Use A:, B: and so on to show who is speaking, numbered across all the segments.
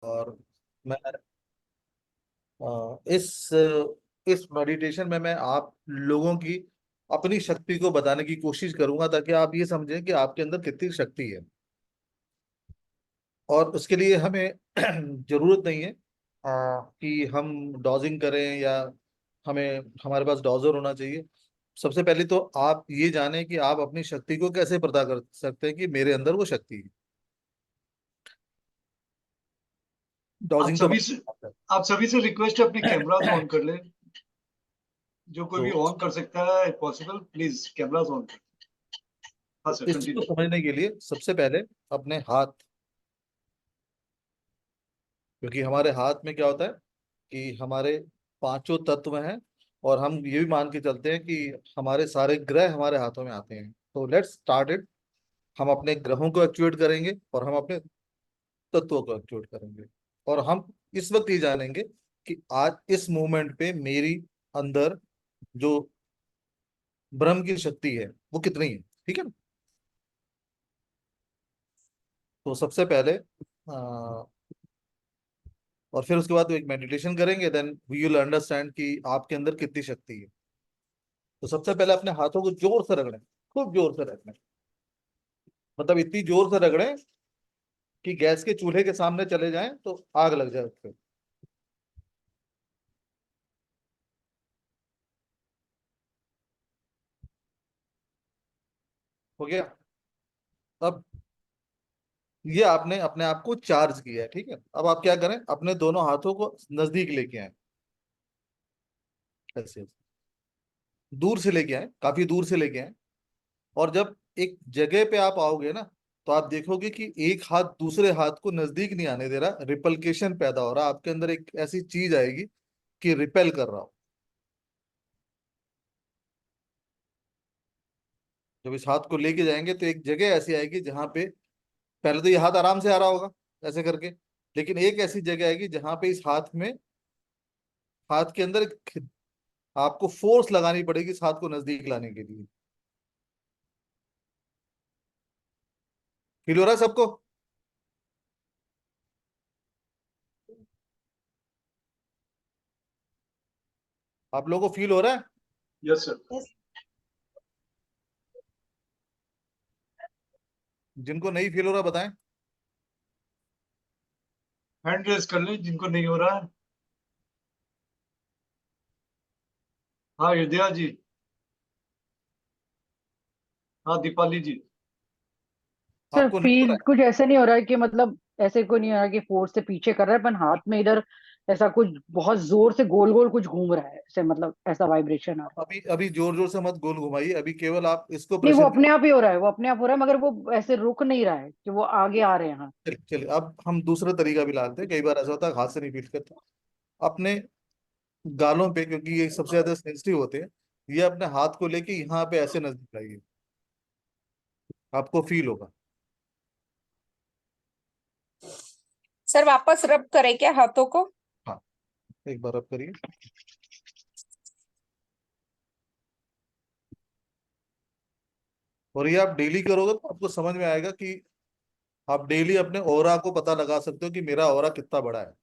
A: और मैं इस मेडिटेशन में मैं आप लोगों की अपनी शक्ति को बताने की कोशिश करूंगा, ताकि आप ये समझें कि आपके अंदर कितनी शक्ति है। और उसके लिए हमें जरूरत नहीं है कि हम डॉजिंग करें, या हमें हमारे पास डॉजर होना चाहिए। सबसे पहले तो आप ये जानें कि आप अपनी शक्ति को कैसे पता कर सकते हैं कि मेरे अंदर वो शक्ति है।
B: आप
A: डॉजिंग तो
B: सभी से आप सभी से रिक्वेस्ट है अपने कैमरास ऑन कर लें। जो कोई भी
A: तो
B: ऑन कर सकता है पॉसिबल, प्लीज कैमरास ऑन कर। हाँ सर,
A: इस चीज को
B: कंटिन्यू।
A: समझने के लिए सबसे पहले अपने हाथ, क्योंकि हमारे हाथ में क्या होता है कि हमारे पांचों तत्व हैं, और हम ये भी मान के चलते हैं कि हमारे सारे ग्रह हमारे हाथों में आते हैं। तो लेट्स स्टार्ट इट। हम अपने ग्रहों को एक्टिवेट करेंगे, और हम अपने तत्वों को एक्टिवेट करेंगे। और हम इस वक्त ये जानेंगे कि आज इस मोमेंट पे मेरी अंदर जो ब्रह्म की शक्ति है वो कितनी है। ठीक है ना? तो सबसे पहले और फिर उसके बाद एक मेडिटेशन करेंगे, देन वी विल अंडरस्टैंड कि आपके अंदर कितनी शक्ति है। तो सबसे पहले अपने हाथों को जोर से रगड़ें, खूब जोर से रगड़ें। मतलब इतनी जोर से रगड़ें कि गैस के चूल्हे के सामने चले जाएं तो आग लग जाए उसपे। हो गया? अब ये आपने अपने आप को चार्ज किया है। ठीक है, अब आप क्या करें, अपने दोनों हाथों को नजदीक लेके आए। ऐसे दूर से लेके आए, काफी दूर से लेके आए। और जब एक जगह पे आप आओगे ना, तो आप देखोगे कि एक हाथ दूसरे हाथ को नजदीक नहीं आने दे रहा, रिपल्केशन पैदा हो रहा। आपके अंदर एक ऐसी चीज आएगी कि रिपेल कर रहा हो। जब इस हाथ को लेके जाएंगे तो एक जगह ऐसी आएगी जहां पे पहले तो ये हाथ आराम से आ रहा होगा ऐसे करके, लेकिन एक ऐसी जगह आएगी जहां पे इस हाथ में, हाथ के अंदर आपको फोर्स लगानी पड़ेगी इस हाथ को नजदीक लाने के लिए। फील हो रहा है सबको? आप लोगों को फील हो रहा है?
B: Yes sir.
A: जिनको नहीं फील हो रहा बताएं।
B: हैंड रेस कर लें जिनको नहीं हो रहा है। हाँ हृदया जी। हाँ दीपाली जी।
C: सर
A: आपको नहीं हो
C: फील
A: रहा
C: कुछ ऐसे नहीं हो रहा है कि मतलब ऐसे कोई नहीं हो रहा है कि फोर्स से पीछे कर रहा है, पर हाथ में इधर ऐसा कुछ बहुत जोर से गोल गोल कुछ घूम रहा है, ऐसे मतलब ऐसा वाइब्रेशन आ रहा है।
A: है? अभी अभी जोर जोर से मत गोल घुमाइए, अभी केवल आप इसको
C: नहीं, वो
A: प्रेशर
C: अपने आप ही हो रहा है, वो अपने आप हो रहा है, मगर वो ऐसे रुक नहीं रहा है कि वो आगे आ रहे हैं हाथ।
A: चलिए चलिए, अब हम दूसरा तरीका भी लाते हैं। कई बार ऐसा होता है हाथ से नहीं फील करते। अपने गालों पे, क्योंकि ये सबसे ज्यादा सेंसिटिव होते हैं, ये अपने हाथ को लेके यहाँ पे ऐसे नजदीक लाइए, आपको फील होगा।
D: सर वापस रब करें क्या हाथों को?
A: हाँ, एक बार अब करिए। और ये आप डेली करोगे तो आपको समझ में आएगा कि आप डेली अपने ऑरा को पता लगा सकते हो कि मेरा ऑरा कितना बड़ा है।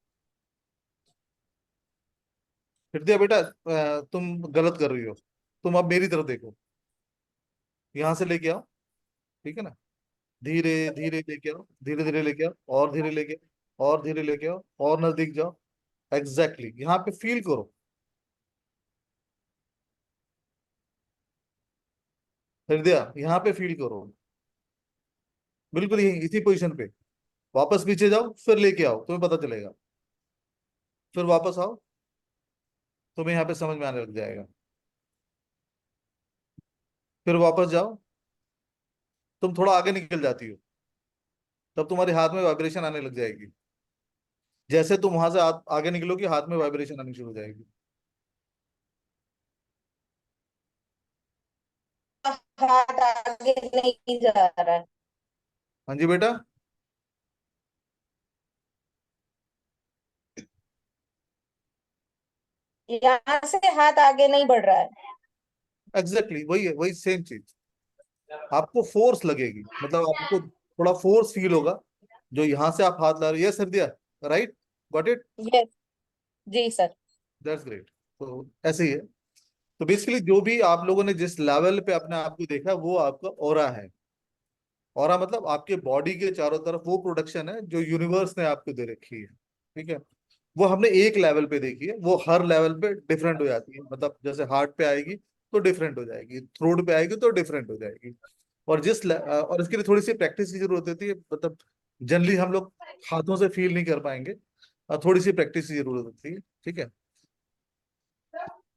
A: फिर दिया बेटा, तुम गलत कर रही हो। तुम अब मेरी तरफ देखो, यहाँ से लेके आओ। ठीक है ना? धीरे धीरे लेके आओ, धीरे धीरे लेके आओ, और धीरे लेके आओ, और धीरे लेके आओ, और नजदीक जाओ। एग्जैक्टली यहाँ पे फील करो। हृदय, यहाँ पे फील करो, बिल्कुल यही इसी पोजीशन पे। वापस पीछे जाओ, फिर लेके आओ, तुम्हें पता चलेगा। फिर वापस आओ, तुम्हें यहाँ पे समझ में आने लग जाएगा। फिर वापस जाओ, तुम थोड़ा आगे निकल जाती हो, तब तुम्हारे हाथ में वाइब्रेशन आने लग जाएगी। जैसे तुम वहां से आगे निकलोगी, हाथ में वाइब्रेशन आनी शुरू हो जाएगी।
D: हाथ आगे नहीं जा रहा है।
A: हाँ जी बेटा।
D: यहाँ से हाथ आगे नहीं बढ़ रहा है।
A: एग्जैक्टली वही है, वही सेम चीज। आपको फोर्स लगेगी, मतलब आपको थोड़ा फोर्स फील होगा। जो यहाँ से आप हाथ ला रहे हो, ये सर दिया, राइट, गॉट इट?
D: यस जी सर।
A: That's great. तो ऐसे ही है। तो बेसिकली जो भी आप लोगों ने जिस लेवल पे अपने आप को देखा वो आपका ऑरा है। ऑरा मतलब आपके बॉडी के चारों तरफ वो प्रोडक्शन है जो यूनिवर्स ने आपको दे रखी है, ठीक है। वो हमने एक लेवल पे देखी है, वो हर लेवल पे डिफरेंट हो जाती है। मतलब जैसे हार्ट पे आएगी तो डिफरेंट हो जाएगी, थ्रोट पे आएगी तो डिफरेंट हो जाएगी। और और इसके लिए थोड़ी सी प्रैक्टिस की जरूरत होती है। मतलब जनरली हम लोग हाथों से फील नहीं कर पाएंगे, थोड़ी सी प्रैक्टिस की जरूरत होती है, ठीक है।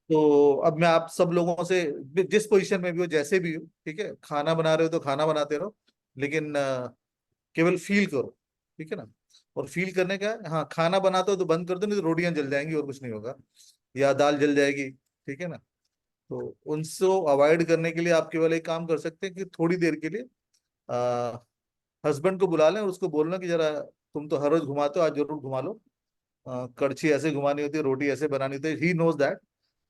A: तो अब मैं आप सब लोगों से, जिस पोजीशन में भी हो, जैसे भी हो, ठीक है, खाना बना रहे हो तो खाना बनाते रहो, लेकिन केवल फील करो, ठीक है ना। और फील करने का है, हाँ खाना बनाते हो तो बंद कर दो, नहीं तो रोटियां जल जाएंगी और कुछ नहीं होगा, या दाल जल जाएगी, ठीक है ना। तो उनसे अवॉइड करने के लिए आप केवल एक काम कर सकते हैं कि थोड़ी देर के लिए हस्बैंड को बुला लें और उसको बोलना कि जरा तुम तो हर रोज घुमाते हो, आज जरूर घुमा लो। कड़छी ऐसे घुमानी होती है, रोटी ऐसे बनानी होती है, ही नोज दैट,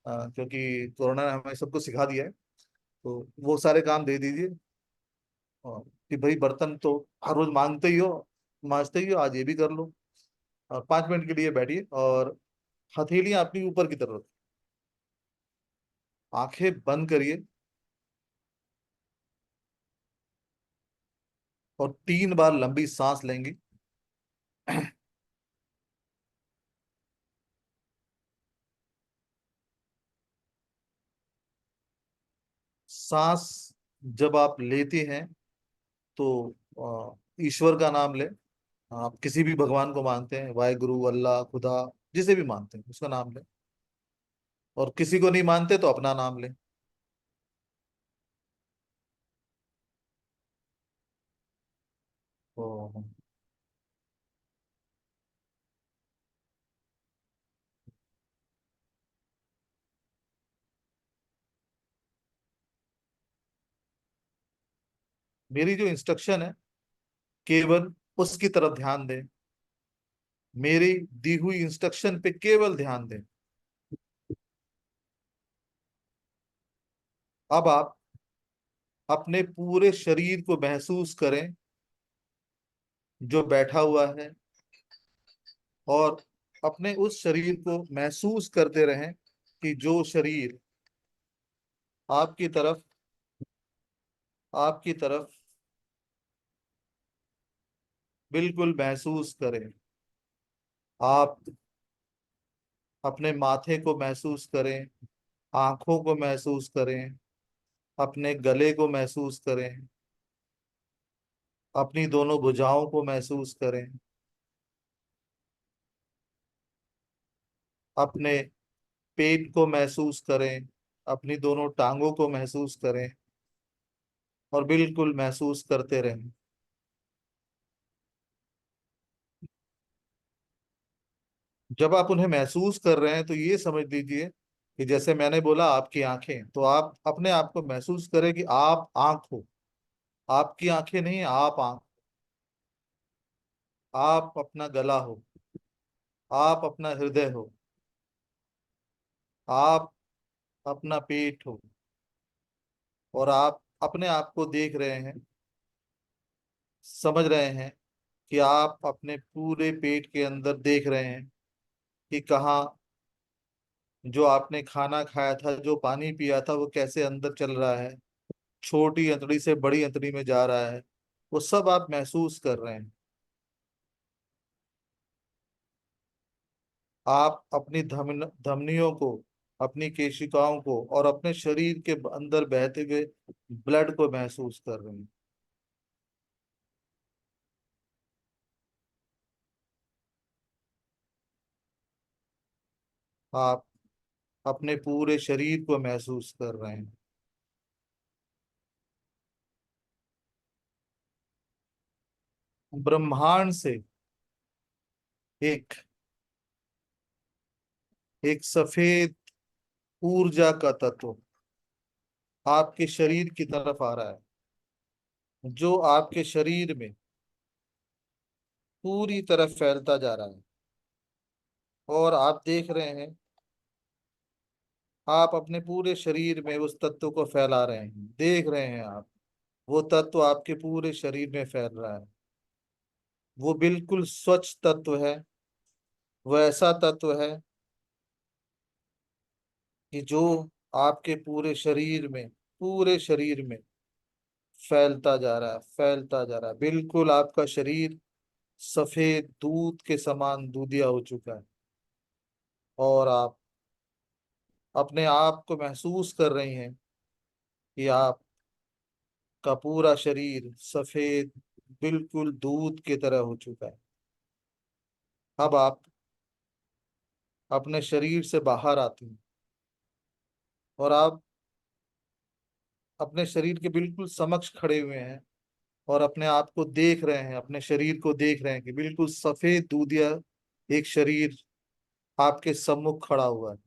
A: क्योंकि कोरोना ने हमें सबको सिखा दिया है। तो वो सारे काम दे दीजिए। कि भाई बर्तन तो हर रोज मांगते ही हो, मांजते ही हो, आज ये भी कर लो। और 5 मिनट के लिए बैठिए और हथेलियां अपनी ऊपर की तरफ, आंखें बंद करिए और 3 बार लंबी सांस लेंगे। सांस जब आप लेते हैं तो ईश्वर का नाम लें। आप किसी भी भगवान को मानते हैं, वाहेगुरु, अल्लाह, खुदा, जिसे भी मानते हैं उसका नाम लें। और किसी को नहीं मानते तो अपना नाम लें। तो मेरी जो इंस्ट्रक्शन है केवल उसकी तरफ ध्यान दें, मेरी दी हुई इंस्ट्रक्शन पे केवल ध्यान दें। अब आप अपने पूरे शरीर को महसूस करें जो बैठा हुआ है, और अपने उस शरीर को महसूस करते रहें कि जो शरीर आपकी तरफ आपकी तरफ बिल्कुल महसूस करें। आप अपने माथे को महसूस करें, आंखों को महसूस करें, अपने गले को महसूस करें, अपनी दोनों भुजाओं को महसूस करें, अपने पेट को महसूस करें, अपनी दोनों टांगों को महसूस करें और बिल्कुल महसूस करते रहें। जब आप उन्हें महसूस कर रहे हैं तो ये समझ लीजिए कि जैसे मैंने बोला आपकी आंखें, तो आप अपने आप को महसूस करें कि आप आंख हो। आपकी आंखें नहीं, आप आंख। आप अपना गला हो, आप अपना हृदय हो, आप अपना पेट हो, और आप अपने आप को देख रहे हैं, समझ रहे हैं कि आप अपने पूरे पेट के अंदर देख रहे हैं कि कहाँ जो आपने खाना खाया था, जो पानी पिया था, वो कैसे अंदर चल रहा है, छोटी अंतड़ी से बड़ी अंतड़ी में जा रहा है, वो सब आप महसूस कर रहे हैं। आप अपनी धमनियों को, अपनी केशिकाओं को और अपने शरीर के अंदर बहते हुए ब्लड को महसूस कर रहे हैं। आप अपने पूरे शरीर को महसूस कर रहे हैं। ब्रह्मांड से एक एक सफेद ऊर्जा का तत्व आपके शरीर की तरफ आ रहा है, जो आपके शरीर में पूरी तरह फैलता जा रहा है। और आप देख रहे हैं, आप अपने पूरे शरीर में उस तत्व को फैला रहे हैं, देख रहे हैं आप, वो तत्व आपके पूरे शरीर में फैल रहा है। वो बिल्कुल स्वच्छ तत्व है, वो ऐसा तत्व है कि जो आपके पूरे शरीर में फैलता जा रहा है, फैलता जा रहा है। बिल्कुल आपका शरीर सफेद दूध के समान दूधिया हो चुका है, और आप अपने आप को महसूस कर रही हैं कि आपका पूरा शरीर सफेद, बिल्कुल दूध की तरह हो चुका है। अब आप अपने शरीर से बाहर आती हैं, और आप अपने शरीर के बिल्कुल समक्ष खड़े हुए हैं, और अपने आप को देख रहे हैं, अपने शरीर को देख रहे हैं कि बिल्कुल सफेद दूधिया एक शरीर आपके सम्मुख खड़ा हुआ है।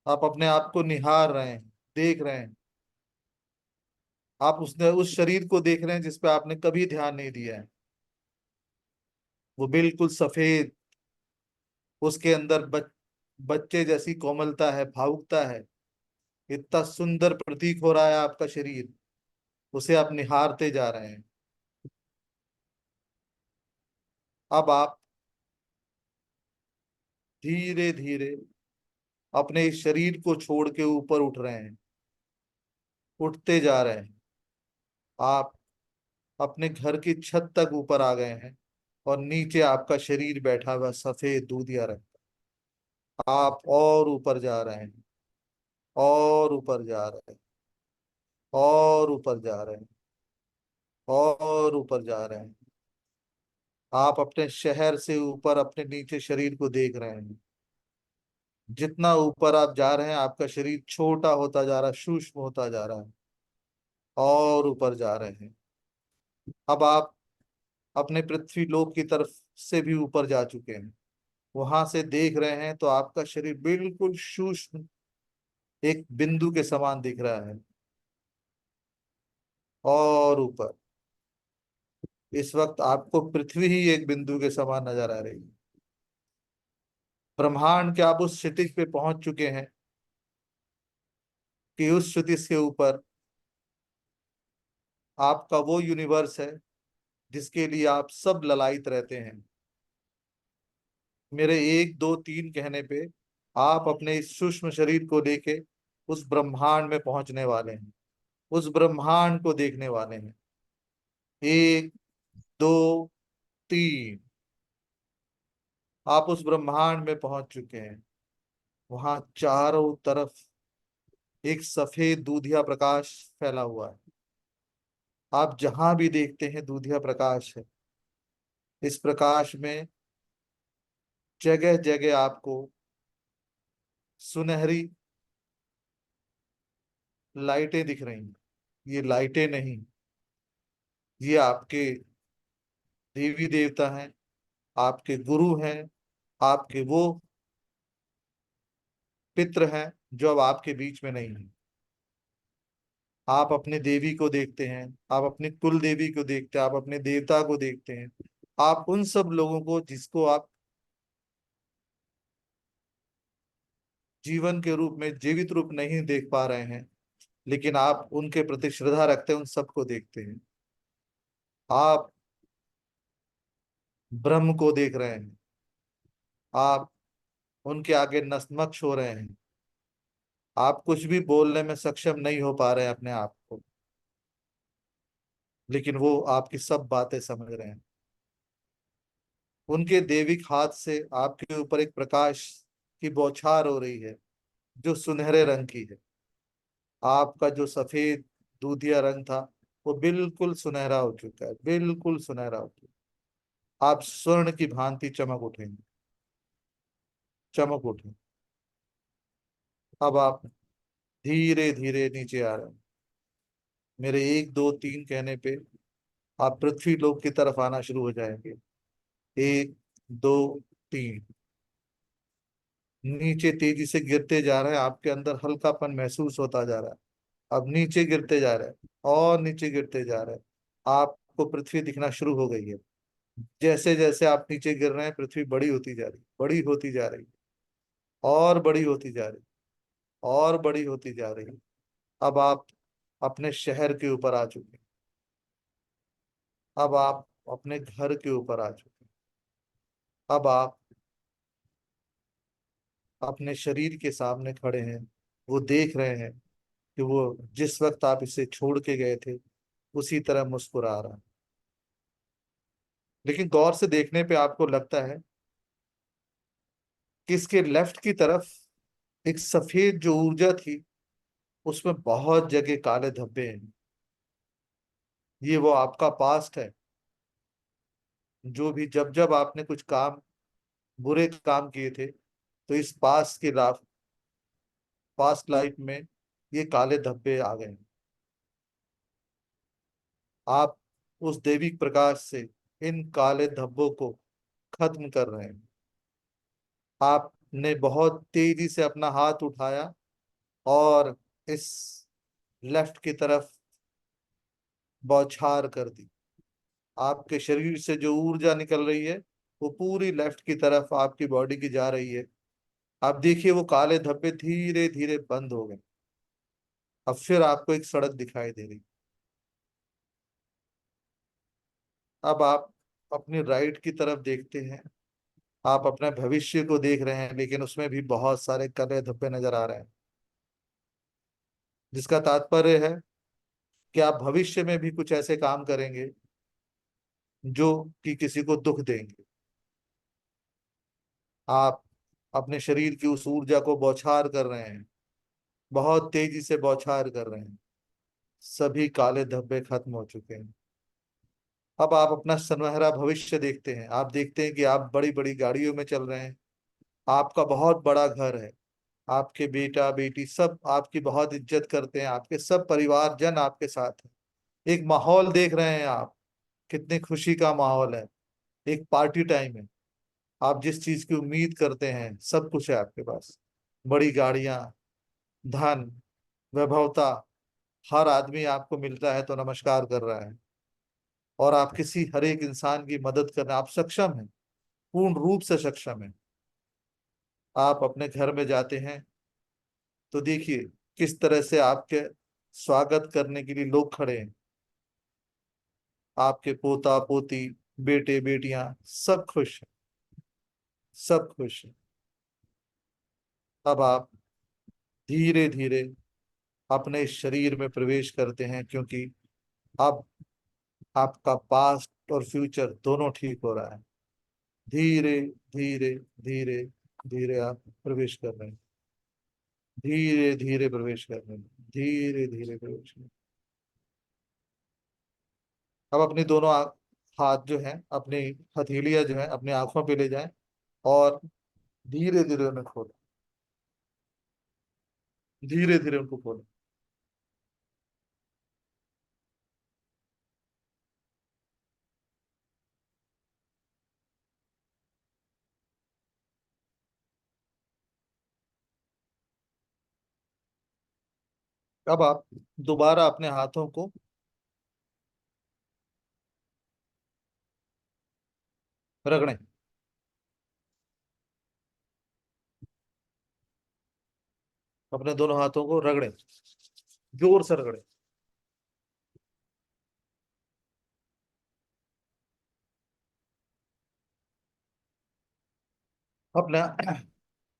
A: आप अपने आप को निहार रहे हैं, देख रहे हैं। आप उस शरीर को देख रहे हैं जिस पे आपने कभी ध्यान नहीं दिया है। वो बिल्कुल सफेद, उसके अंदर बच्चे जैसी कोमलता है, भावुकता है। इतना सुंदर प्रतीक हो रहा है आपका शरीर, उसे आप निहारते जा रहे हैं। अब आप धीरे धीरे अपने इस शरीर को छोड़ के ऊपर उठ रहे हैं, उठते जा रहे हैं। आप अपने घर की छत तक ऊपर आ गए हैं, और नीचे आपका शरीर बैठा हुआ सफेद दूधिया रंग। आप और ऊपर जा रहे हैं, और ऊपर जा रहे हैं, और ऊपर जा रहे हैं, और ऊपर जा रहे हैं। आप अपने शहर से ऊपर अपने नीचे शरीर को देख रहे हैं। जितना ऊपर आप जा रहे हैं, आपका शरीर छोटा होता जा रहा है, सूक्ष्म होता जा रहा है, और ऊपर जा रहे हैं। अब आप अपने पृथ्वी लोक की तरफ से भी ऊपर जा चुके हैं। वहां से देख रहे हैं तो आपका शरीर बिल्कुल सूक्ष्म एक बिंदु के समान दिख रहा है, और ऊपर इस वक्त आपको पृथ्वी ही एक बिंदु के समान नजर आ रही है। ब्रह्मांड के आप उस क्षितिज पे पहुंच चुके हैं कि उस क्षितिज के ऊपर आपका वो यूनिवर्स है जिसके लिए आप सब ललायत रहते हैं। मेरे एक दो तीन कहने पे आप अपने इस सूक्ष्म शरीर को लेके उस ब्रह्मांड में पहुंचने वाले हैं, उस ब्रह्मांड को देखने वाले हैं। एक, दो, तीन। आप उस ब्रह्मांड में पहुंच चुके हैं। वहां चारों तरफ एक सफेद दूधिया प्रकाश फैला हुआ है। आप जहां भी देखते हैं दूधिया प्रकाश है। इस प्रकाश में जगह जगह आपको सुनहरी लाइटें दिख रही हैं। ये लाइटें नहीं, ये आपके देवी देवता हैं, आपके गुरु हैं, आपके वो पितृ हैं जो अब आपके बीच में नहीं है। आप अपने देवी को देखते हैं, आप अपनी कुल देवी को देखते हैं, आप अपने देवता को देखते हैं। आप उन सब लोगों को जिसको आप जीवन के रूप में, जीवित रूप नहीं देख पा रहे हैं, लेकिन आप उनके प्रति श्रद्धा रखते हैं, उन सबको देखते हैं। आप ब्रह्म को देख रहे हैं। आप उनके आगे नतमस्तक हो रहे हैं। आप कुछ भी बोलने में सक्षम नहीं हो पा रहे हैं अपने आप को, लेकिन वो आपकी सब बातें समझ रहे हैं। उनके देविक हाथ से आपके ऊपर एक प्रकाश की बौछार हो रही है जो सुनहरे रंग की है। आपका जो सफेद दूधिया रंग था वो बिल्कुल सुनहरा हो चुका है, बिल्कुल सुनहरा हो चुका है। आप स्वर्ण की भांति चमक उठेंगे, चमक उठे। अब आप धीरे धीरे नीचे आ रहे हैं। मेरे एक दो तीन कहने पे आप पृथ्वी लोक की तरफ आना शुरू हो जाएंगे। एक, दो, तीन। नीचे तेजी से गिरते जा रहे हैं, आपके अंदर हल्कापन महसूस होता जा रहा है। अब नीचे गिरते जा रहे हैं, और नीचे गिरते जा रहे हैं। आपको पृथ्वी दिखना शुरू हो गई है। जैसे जैसे आप नीचे गिर रहे हैं, पृथ्वी बड़ी होती जा रही, बड़ी होती जा रही, और बड़ी होती जा रही, और बड़ी होती जा रही। अब आप अपने शहर के ऊपर आ चुके हैं। अब आप अपने घर के ऊपर आ चुके हैं। अब आप अपने शरीर के सामने खड़े हैं, वो देख रहे हैं कि वो जिस वक्त आप इसे छोड़ के गए थे उसी तरह मुस्कुरा रहा है। लेकिन गौर से देखने पे आपको लगता है कि इसके लेफ्ट की तरफ एक सफेद जो ऊर्जा थी, उसमें बहुत जगह काले धब्बे हैं। ये वो आपका पास्ट है, जो भी जब जब आपने कुछ काम, बुरे काम किए थे, तो इस पास्ट लाइफ में ये काले धब्बे आ गए। आप उस दैविक प्रकाश से इन काले धब्बों को खत्म कर रहे हैं। आपने बहुत तेजी से अपना हाथ उठाया और इस लेफ्ट की तरफ बौछार कर दी। आपके शरीर से जो ऊर्जा निकल रही है वो पूरी लेफ्ट की तरफ आपकी बॉडी की जा रही है। आप देखिए वो काले धब्बे धीरे धीरे बंद हो गए। अब फिर आपको एक सड़क दिखाई दे रही। अब आप अपनी राइट की तरफ देखते हैं। आप अपने भविष्य को देख रहे हैं, लेकिन उसमें भी बहुत सारे काले धब्बे नजर आ रहे हैं, जिसका तात्पर्य है कि आप भविष्य में भी कुछ ऐसे काम करेंगे जो कि किसी को दुख देंगे। आप अपने शरीर की उस ऊर्जा को बौछार कर रहे हैं, बहुत तेजी से बौछार कर रहे हैं। सभी काले धब्बे खत्म हो चुके हैं। अब आप अपना सुनहरा भविष्य देखते हैं। आप देखते हैं कि आप बड़ी बड़ी गाड़ियों में चल रहे हैं, आपका बहुत बड़ा घर है, आपके बेटा बेटी सब आपकी बहुत इज्जत करते हैं, आपके सब परिवारजन आपके साथ हैं। एक माहौल देख रहे हैं आप, कितनी खुशी का माहौल है। एक पार्टी टाइम है। आप जिस चीज की उम्मीद करते हैं सब कुछ है आपके पास। बड़ी गाड़ियां, धन, वैभवता, हर आदमी आपको मिलता है तो नमस्कार कर रहा है, और आप किसी हर एक इंसान की मदद करने आप सक्षम हैं, पूर्ण रूप से सक्षम हैं। आप अपने घर में जाते हैं तो देखिए किस तरह से आपके स्वागत करने के लिए लोग खड़े हैं। आपके पोता पोती, बेटे बेटियां सब खुश हैं, सब खुश हैं। अब आप धीरे धीरे अपने शरीर में प्रवेश करते हैं, क्योंकि अब आपका पास्ट और फ्यूचर दोनों ठीक हो रहा है। धीरे धीरे धीरे धीरे आप प्रवेश कर रहे हैं, धीरे धीरे प्रवेश कर रहे हैं, धीरे धीरे प्रवेश कर रहे हैं। अब अपनी दोनों हाथ जो हैं, अपनी हथेलियां जो हैं अपनी आंखों पे ले जाएं और धीरे धीरे उन्हें खोलें, धीरे धीरे उनको खोलें। अब आप दोबारा अपने हाथों को रगड़ें। अपने दोनों हाथों को रगड़ें, जोर से रगड़ें। अपना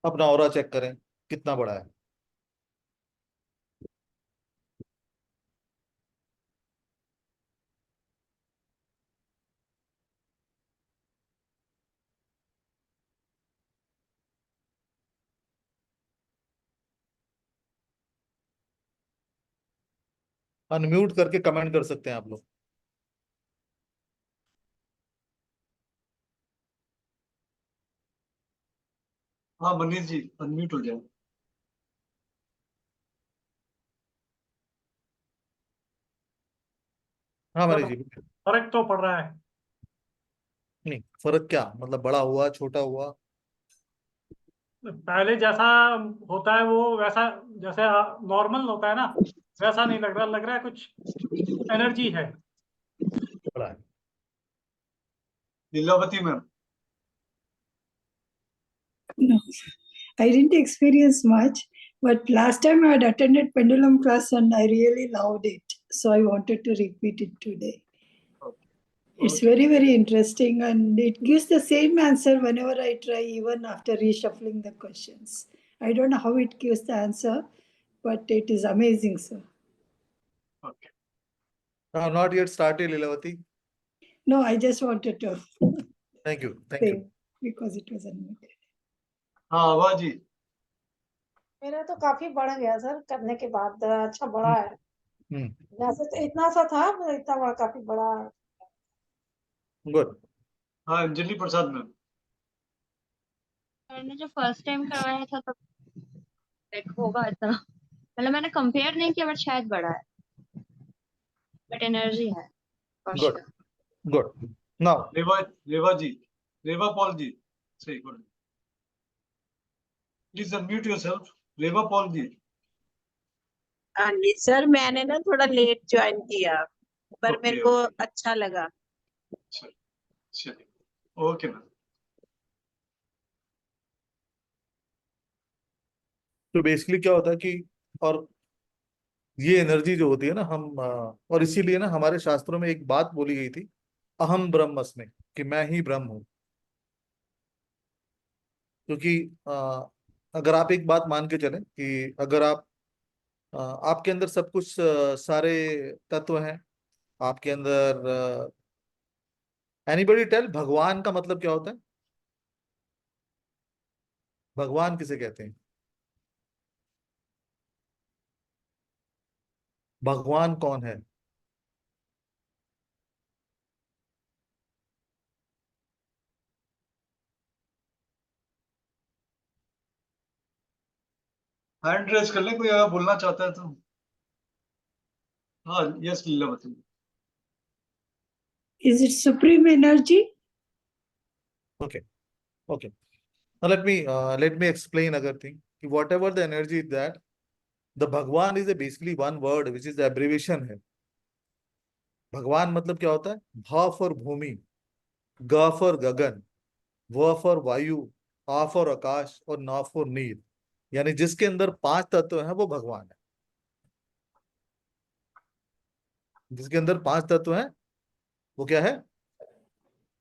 A: अपना ऑरा चेक करें कितना बड़ा है। अनम्यूट करके कमेंट कर सकते हैं आप लोग।
B: हाँ मनीष जी अनम्यूट हो जाए।
A: हाँ
E: सर
A: मनीष जी।
E: फर्क तो पड़ रहा है।
A: नहीं, फर्क क्या मतलब, बड़ा हुआ छोटा हुआ?
E: पहले जैसा होता है वो वैसा, जैसे नॉर्मल होता है ना, वैसा नहीं लग रहा, लग रहा है कुछ एनर्जी है।
A: बड़ा है।
B: Lilavati ma'am.
F: No, I didn't experience much, but last time I had attended pendulum class and I really loved it. So I wanted to repeat it today. It's
B: Okay.
F: very, very interesting, and it gives the same answer whenever I try, even after reshuffling the questions. I don't know how it gives the answer, but it is amazing, sir.
B: Okay.
A: Not yet started, Lilavati.
F: No, I just wanted to
A: Thank you. Thank
F: say
A: you.
F: because it was unmuted.
B: हाँ आवाज जी।
G: मेरा तो काफी बढ़ गया sir करने के बाद अच्छा बड़ा है
A: Hmm.
G: वैसे तो इतना सा था पर इतना बड़ा काफी बड़ा है।
A: Good.
B: हाँ अंजलि प्रसाद मैम।
H: मैंने जो फर्स्ट टाइम करवाया था तब लाइक होगा इतना, मतलब मैंने कंपेयर नहीं किया बट शायद बड़ा है, बट एनर्जी है for
A: Good.
H: sure.
A: Good. Now,
B: Reva ji, Reva Paul ji, सही good. Please unmute yourself, Reva Paul ji.
I: हाँ जी सर, मैंने ना थोड़ा लेट ज्वाइन किया पर मेरे को अच्छा लगा।
B: चलिए ओके मैम।
A: तो बेसिकली क्या होता है कि, और ये एनर्जी जो होती है ना, और इसीलिए ना हमारे शास्त्रों में एक बात बोली गई थी, अहम ब्रह्मस्मि, कि मैं ही ब्रह्म हूं। क्योंकि अगर आप एक बात मान के चलें कि अगर आपके अंदर सब कुछ सारे तत्व हैं आपके अंदर, एनीबॉडी टेल भगवान का मतलब क्या होता है? भगवान किसे कहते हैं? भगवान कौन है?
B: हैंड रेज कर ले कोई अगर बोलना चाहता है तो। हाँ yes Lilavati.
F: Is it supreme energy?
A: Okay. Okay. Now let me explain another thing. Whatever the energy is that, the Bhagwan is basically one word which is the abbreviation है। भगवान मतलब क्या होता है? भ फॉर भूमि, ग फॉर गगन, व फॉर वायु, आ फॉर आकाश और न फॉर नीर। यानी जिसके अंदर 5 तत्व हैं वो भगवान है। जिसके अंदर 5 तत्व हैं वो क्या है?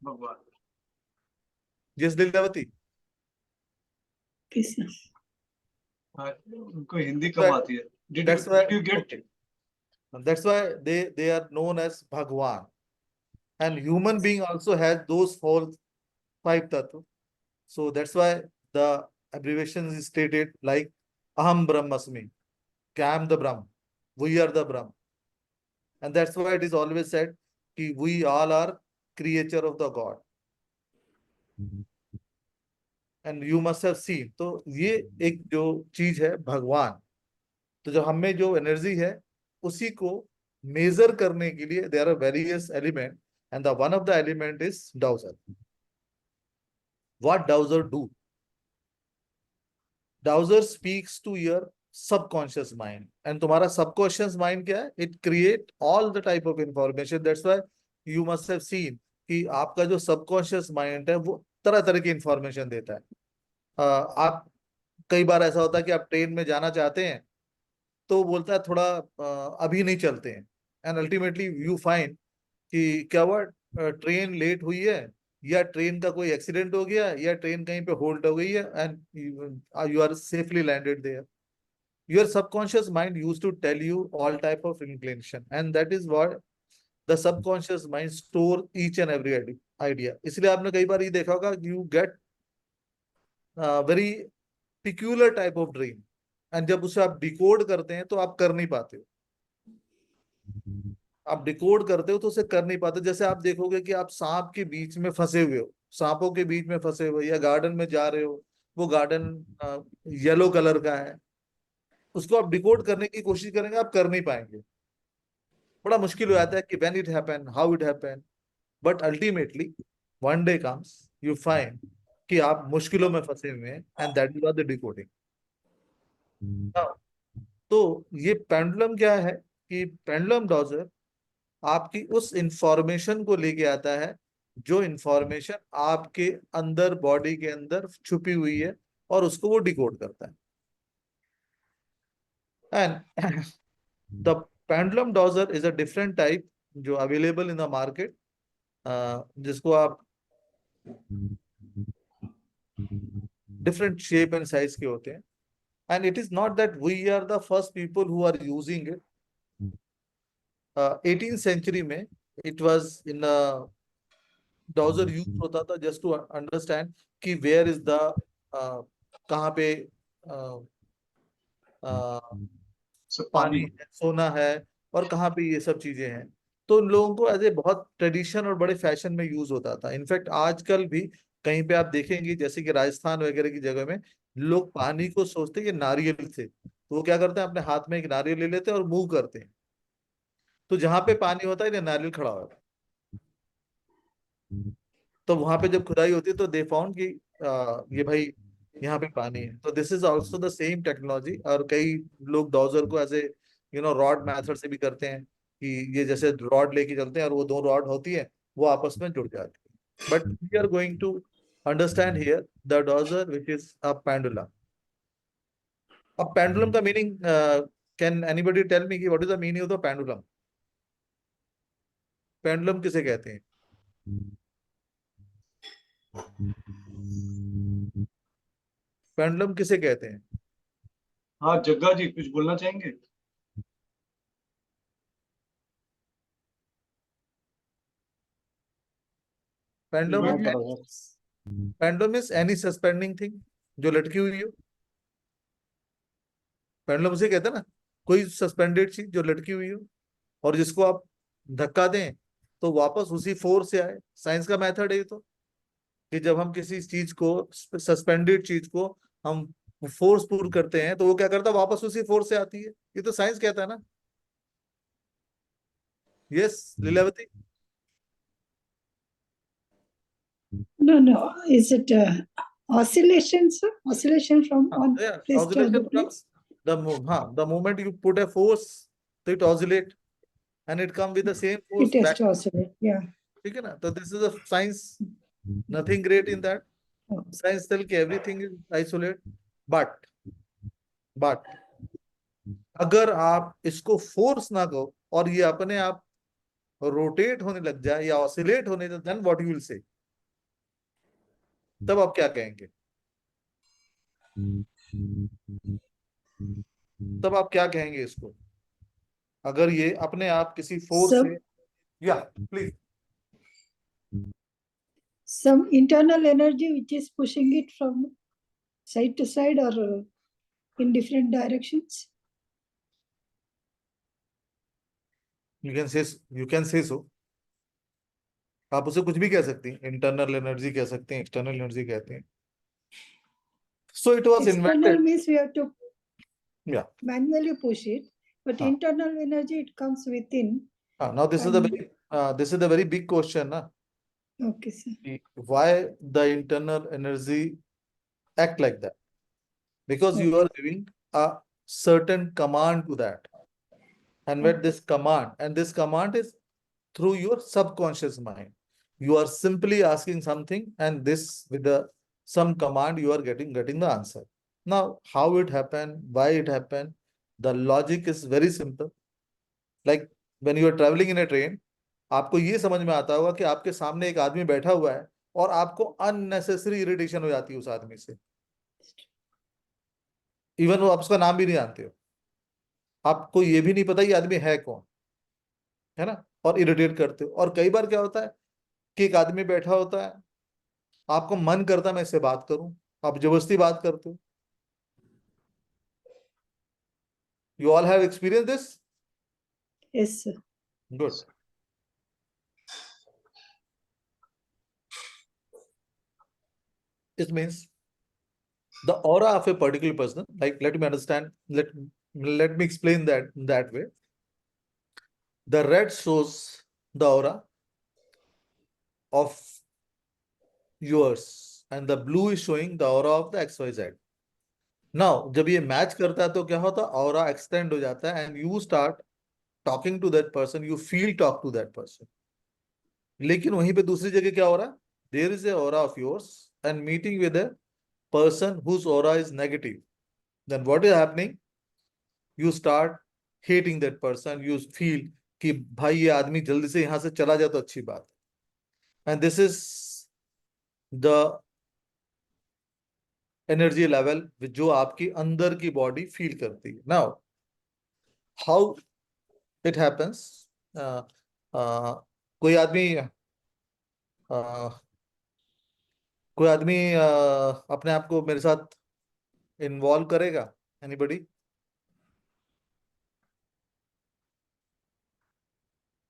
B: भगवान।
A: जिस लीलावती।
F: Krishna.
B: हाँ, उनको हिंदी कम आती है। Did
A: That's why,
B: you get?
A: okay. That's why they are known as Bhagwan. And human being also has those 5 tattva. So that's why the abbreviation is stated like Aham Brahmasmi, I am the Brahm, we are the Brahm. And that's why it is always said कि we all are creature of the God. And you must have seen. तो ये एक जो चीज है भगवान, तो जो हम में जो एनर्जी है उसी को मेजर करने के लिए there are various element, and the one of the element is dowser. What dowser do? Dowser speaks to your subconscious mind, and तुम्हारा subconscious mind क्या है? It create all the type of information. That's why you must have seen कि आपका जो subconscious mind है वो तरह तरह की information देता है। आप कई बार ऐसा होता है कि आप ट्रेन में जाना चाहते हैं तो बोलता है थोड़ा अभी नहीं चलते हैं, एंड अल्टीमेटली यू फाइंड कि क्या हुआ, ट्रेन लेट हुई है, या ट्रेन का कोई एक्सीडेंट हो गया, या ट्रेन कहीं पे होल्ड हो गई है, and you are safely landed there. Your subconscious mind used to tell you all type of inclination, and that is what the subconscious mind store each and every idea. इसलिए आपने कई बार ये देखा होगा, you get very peculiar type of dream, and जब उसे आप डिकोड करते हैं तो आप कर नहीं पाते हो। आप डिकोड करते हो तो उसे कर नहीं पाते। जैसे आप देखोगे कि आप सांप के बीच में फंसे हुए हो, सांपों के बीच में फंसे हुए, या गार्डन में जा रहे हो, वो गार्डन येलो कलर का है, उसको आप डिकोड करने की कोशिश करेंगे, आप कर नहीं पाएंगे। बड़ा मुश्किल हो जाता है कि when it happen, how it happen, but ultimately one day comes you find कि आप मुश्किलों में फंसे हुए हैं, and that is the decoding. तो ये पेंडुलम क्या है कि पेंडुलम डॉजर आपकी उस इंफॉर्मेशन को लेके आता है जो इंफॉर्मेशन आपके अंदर, बॉडी के अंदर छुपी हुई है, और उसको वो डिकोड करता है। And the pendulum dowser is a different type जो अवेलेबल इन द मार्केट, जिसको आप डिफरेंट शेप एंड साइज के होते हैं, and it is not that we are the first people who are using it. 18th century में it was in dowser use होता था just to understand कि where is the कहाँ पे
B: सब
A: पानी
B: पानी
A: है, सोना है, और कहाँ पे ये सब चीजें हैं. तो उन लोगों को एज ए बहुत ट्रेडिशन और बड़े फैशन में यूज होता था. इनफैक्ट आजकल भी कहीं पे आप देखेंगे जैसे कि राजस्थान वगैरह की जगह में लोग पानी को सोचते हैं कि नारियल से, तो वो क्या करते हैं, अपने हाथ में एक नारियल ले लेते हैं और मूव करते हैं. तो जहां पे पानी होता है ये नारियल खड़ा होता है. तो वहां पे जब खुदाई होती है तो दे फाउंड कि ये भाई यहाँ पे पानी है. तो this is also the same technology. और कई लोग डॉजर को एज ए रॉड मेथड से भी करते हैं कि ये जैसे रॉड लेके चलते हैं और वो दो रॉड होती है वो आपस में जुड़ जाती है. But we are going to understand here the dowser which is a pendulum. अब पेंडुलम का meaning, can anybody tell me कि what is the meaning of the pendulum? Pendulum किसे कहते हैं? पेंडुलम किसे कहते हैं?
B: हाँ जग्गा जी कुछ बोलना चाहेंगे?
A: Pendulum
B: Maybe-
A: pendulum is any suspending thing जो लटकी हुई हो. पेंडुलम उसे कहते हैं ना, कोई सस्पेंडेड चीज जो लटकी हुई हो और जिसको आप धक्का दें तो वापस उसी फोर्स से आए. साइंस का मेथड है ये. तो कि जब हम किसी चीज को, सस्पेंडेड चीज को हम फोर्स पुल करते हैं तो वो क्या करता है, वापस उसी फोर्स से आती है. ये तो साइंस कहता है ना. Yes Lilavati.
F: No. Is it oscillation, sir? Oscillation from one
A: Yeah,
F: place to
A: oscillation
F: other place?
A: comes the moment you put a force तो it oscillate and it come with the same force
F: It has
A: back.
F: to oscillate. Yeah.
A: ठीक है ना. तो this is a science, nothing great in that.
F: Oh.
A: Science tell कि everything is isolate, but अगर आप इसको force ना करो और ये अपने आप रोटेट होने लग जाए या ऑसिलेट होने लग, then what you will say, तब आप क्या कहेंगे? तब आप क्या कहेंगे इसको, अगर ये अपने आप किसी फोर्स
F: Some
A: से, या please.
F: some internal energy which is pushing it from side to side or in different directions.
A: You can say so. आप उसे कुछ भी कह सकती हैं, इंटरनल एनर्जी कह सकते हैं, एक्सटर्नल एनर्जी कहते हैं. So it was
F: External
A: invented.
F: means we have to
A: Yeah.
F: manually push it, but
A: Huh.
F: internal energy it comes within.
A: Now this is the very big question, na?
F: Okay, sir.
A: Why the internal energy act like that? Because you are giving a certain command to that, and with this command is through your subconscious mind. You are simply asking something, and this with some command you are getting the answer. Now how it happened, why it happened, the logic is very simple. Like when you are traveling in a train, आपको ये समझ में आता होगा कि आपके सामने एक आदमी बैठा हुआ है और आपको अननेसेसरी इरिटेशन हो जाती है उस आदमी से. इवन वो आप उसका नाम भी नहीं जानते हो, आपको ये भी नहीं पता ये आदमी है कौन, है ना, और इरिटेट करते हो. और कई बार क्या होता है कि एक आदमी बैठा होता है, आपको मन करता है मैं इससे बात करूं, आप जबरदस्ती बात करते हो. You all have experienced this?
F: Yes, sir.
A: Good. It means the aura of a particular person, like let me understand, let me explain that way. The red shows the aura of yours and the blue is showing the aura of the XYZ. Now जब ये match करता है तो क्या होता है, aura extend हो जाता है and you start talking to that person, you feel talk to that person. लेकिन वहीं पे दूसरी जगह क्या हो रहा है, there is a aura of yours and meeting with a person whose aura is negative. Then what is happening? You start hating that person. You feel कि भाई ये आदमी जल्दी से यहाँ से चला जाए तो अच्छी बात है. And this is the energy level जो आपकी अंदर की बॉडी फील करती है. नाउ हाउ इट हैपेंस, कोई आदमी कोई आदमी अपने आप को मेरे साथ इन्वॉल्व करेगा? एनीबडी?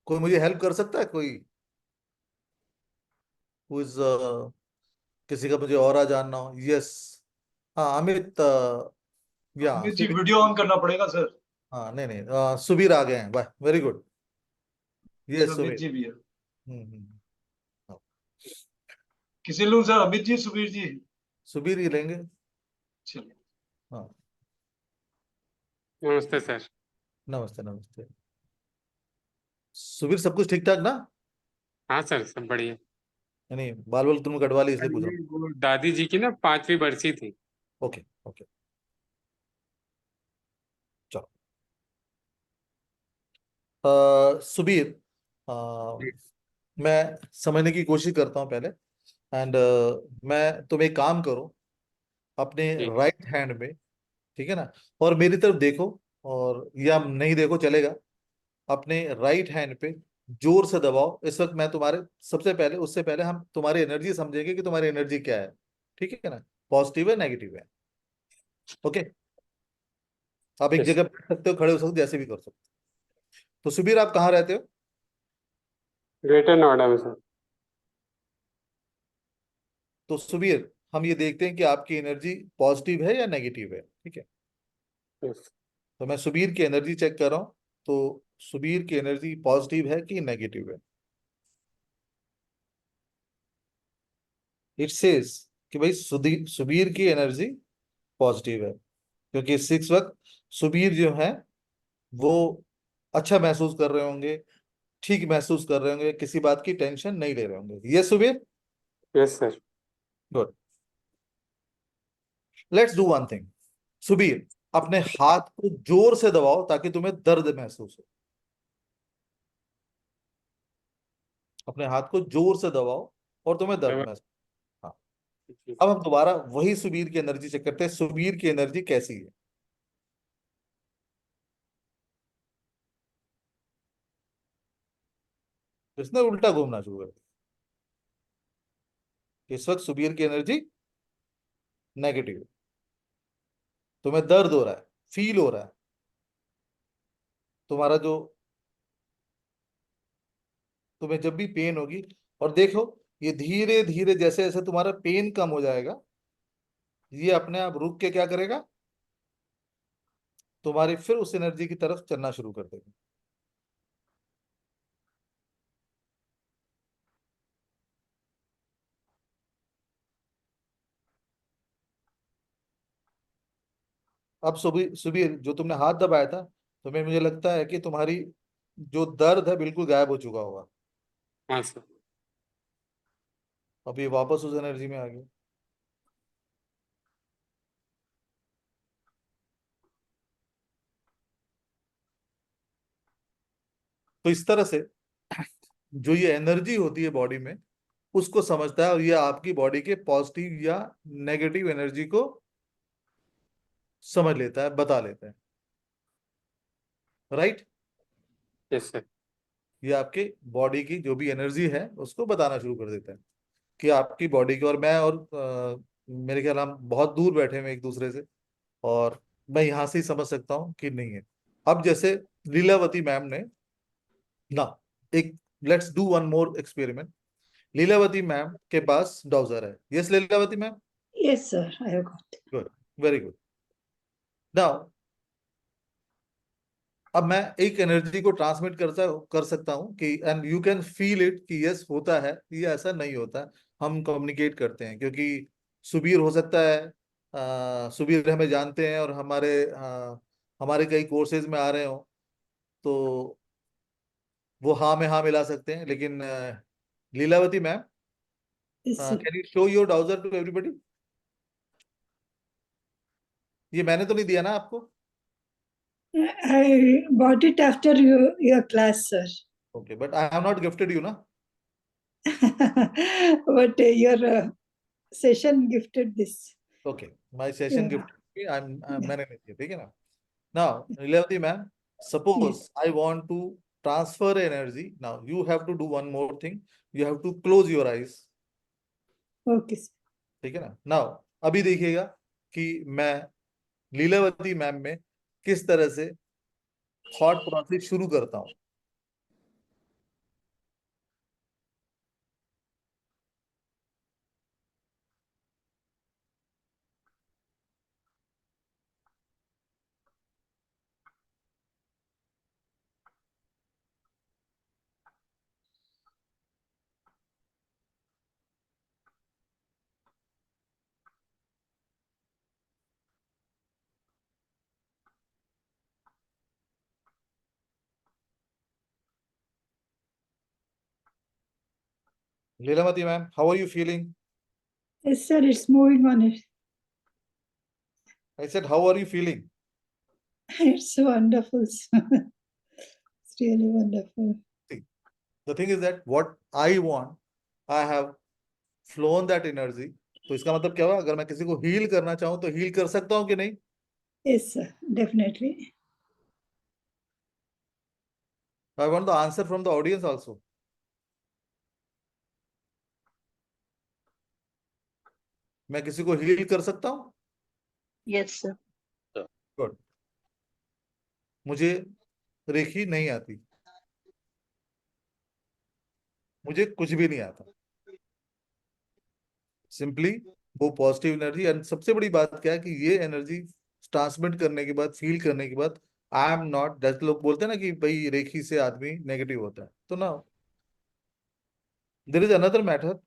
A: कोई मुझे हेल्प कर सकता है? कोई who is, किसी का मुझे और जानना हो? यस. हाँ अमित, या
B: अमित जी वीडियो ऑन करना पड़ेगा सर.
A: हाँ नहीं नहीं, सुबीर आ गए हैं. वाह, very good. Yes
B: Amit
A: Subir.
B: जी भी है.
A: हाँ,
B: किसे लूं सर, अमित जी सुबीर जी?
A: सुबीर ही लेंगे.
B: चलिए.
A: हाँ.
J: नमस्ते सर.
A: नमस्ते नमस्ते. सुबीर, सब कुछ ठीक ठाक ना?
J: हाँ सर, सब बढ़िया.
A: नहीं, बाल बाल तुमने कटवा ली इसलिए पूछ रहा
J: अरे, वो दादी जी की ना 5वीं बरसी थी.
A: हूँ. ओके ओके, चलो. सुबीर, मैं समझने की कोशिश करता हूँ पहले. एंड मैं तुम एक काम करो, अपने
J: जी.
A: राइट हैंड में, ठीक है ना, और मेरी तरफ देखो, और या नहीं देखो चलेगा. अपने राइट हैंड पे जोर से दबाओ. इस वक्त मैं तुम्हारे, सबसे पहले, उससे पहले हम तुम्हारी एनर्जी समझेंगे कि तुम्हारी एनर्जी क्या है. ठीक है ना? पॉजिटिव है, नेगेटिव है. ओके. आप एक
J: यस.
A: जगह बैठ सकते हो, खड़े हो सकते हो, जैसे भी कर सकते हो. तो सुबीर, आप कहाँ रहते हो?
J: ग्रेटर नोएडा में सर.
A: तो सुबीर, हम ये देखते हैं कि आपकी एनर्जी पॉजिटिव है या नेगेटिव है. ठीक है?
J: यस.
A: तो मैं सुबीर की एनर्जी चेक कर रहा हूँ. तो सुबीर की एनर्जी पॉजिटिव है कि नेगेटिव है? इट सेज कि भाई सुबीर की एनर्जी पॉजिटिव है, क्योंकि इस वक्त सुबीर जो है वो अच्छा महसूस कर रहे होंगे, ठीक महसूस कर रहे होंगे, किसी बात की टेंशन नहीं ले रहे होंगे. ये Subir?
J: Yes sir.
A: Good. Let's do one thing. Subir, अपने हाथ को जोर से दबाओ ताकि तुम्हें दर्द महसूस हो. अपने हाथ को जोर से दबाओ और तुम्हें दर्द महसूस. हाँ.
J: जी.
A: अब हम दोबारा वही सुबीर की एनर्जी चेक करते हैं. सुबीर की एनर्जी कैसी है? इसने उल्टा घूमना शुरू कर दिया. इस वक्त सुबीर की एनर्जी नेगेटिव. तुम्हें दर्द हो रहा है, फील हो रहा है. तुम्हारा जो, तुम्हें जब भी पेन होगी, और देखो ये धीरे धीरे जैसे जैसे तुम्हारा पेन कम हो जाएगा, ये अपने आप रुक के क्या करेगा, तुम्हारी फिर उस एनर्जी की तरफ चलना शुरू कर देगा. अब सुबीर, सुबीर जो तुमने हाथ दबाया था, तुम्हें, मुझे लगता है कि तुम्हारी जो दर्द है बिल्कुल गायब हो चुका होगा.
J: हाँ सर.
A: अब ये वापस उस एनर्जी में आ गया. तो इस तरह से जो ये एनर्जी होती है बॉडी में, उसको समझता है, और ये आपकी बॉडी के पॉजिटिव या नेगेटिव एनर्जी को समझ लेता है, बता लेता है. राइट?
J: Yes sir.
A: ये आपके बॉडी की जो भी एनर्जी है उसको बताना शुरू कर देता है कि आपकी बॉडी की, और मैं, और मेरे ख्याल हम बहुत दूर बैठे हुए एक दूसरे से, और मैं यहाँ से ही समझ सकता हूँ कि नहीं है. अब जैसे लीलावती मैम ने ना, एक, let's do one more experiment. Lilavati ma'am के पास डाउजर है. Yes Lilavati ma'am?
F: Yes, sir, I have got.
A: Good, very good. Now अब मैं एक एनर्जी को ट्रांसमिट कर सकता हूँ कि, and you can feel it कि यस होता है, ये ऐसा नहीं होता. हम कम्युनिकेट करते हैं, क्योंकि सुबीर हो सकता है, सुबीर हमें जानते हैं और हमारे कई कोर्सेज में आ रहे हो, तो वो हाँ में हाँ मिला सकते हैं. लेकिन Lilavati ma'am,
F: Yes, sir.
A: Can you show your dowser to everybody? ये मैंने तो नहीं दिया ना आपको?
F: I bought it after your class, sir.
A: Okay, but I have not gifted you ना.
F: But your session gifted this.
A: Okay, my session
F: Yeah.
A: gift I'm
F: Yeah.
A: मैंने नहीं किया, ठीक है ना. Now, Leelavati ma'am, suppose I want to transfer energy. Now, you have to do one more thing. You have to close your eyes.
F: Okay, sir.
A: ठीक है ना. Now, अभी देखिएगा कि मैं लीलावती मैम में किस तरह से थॉट प्रोसेस शुरू करता हूँ. Lilavati ma'am, how are you feeling?
F: Yes, sir, it's moving on it.
A: I said, how are you feeling?
F: It's wonderful, sir. It's really wonderful.
A: The thing is that what I want, I have flown that energy. तो इसका मतलब क्या हुआ, अगर मैं किसी को heal करना चाहूँ तो हील कर सकता हूँ कि नहीं?
F: Yes, sir, definitely.
A: I want the answer from the audience also. मैं किसी को हील कर सकता हूँ?
I: Yes, sir.
A: गुड. मुझे रेखी नहीं आती, मुझे कुछ भी नहीं आता. सिंपली वो पॉजिटिव एनर्जी. एंड सबसे बड़ी बात क्या है कि ये एनर्जी ट्रांसमिट करने के बाद, फील करने के बाद, आई एम नॉट, जैसे लोग बोलते हैं ना कि भाई रेखी से आदमी नेगेटिव होता है, तो ना, देयर इज अनदर मेथड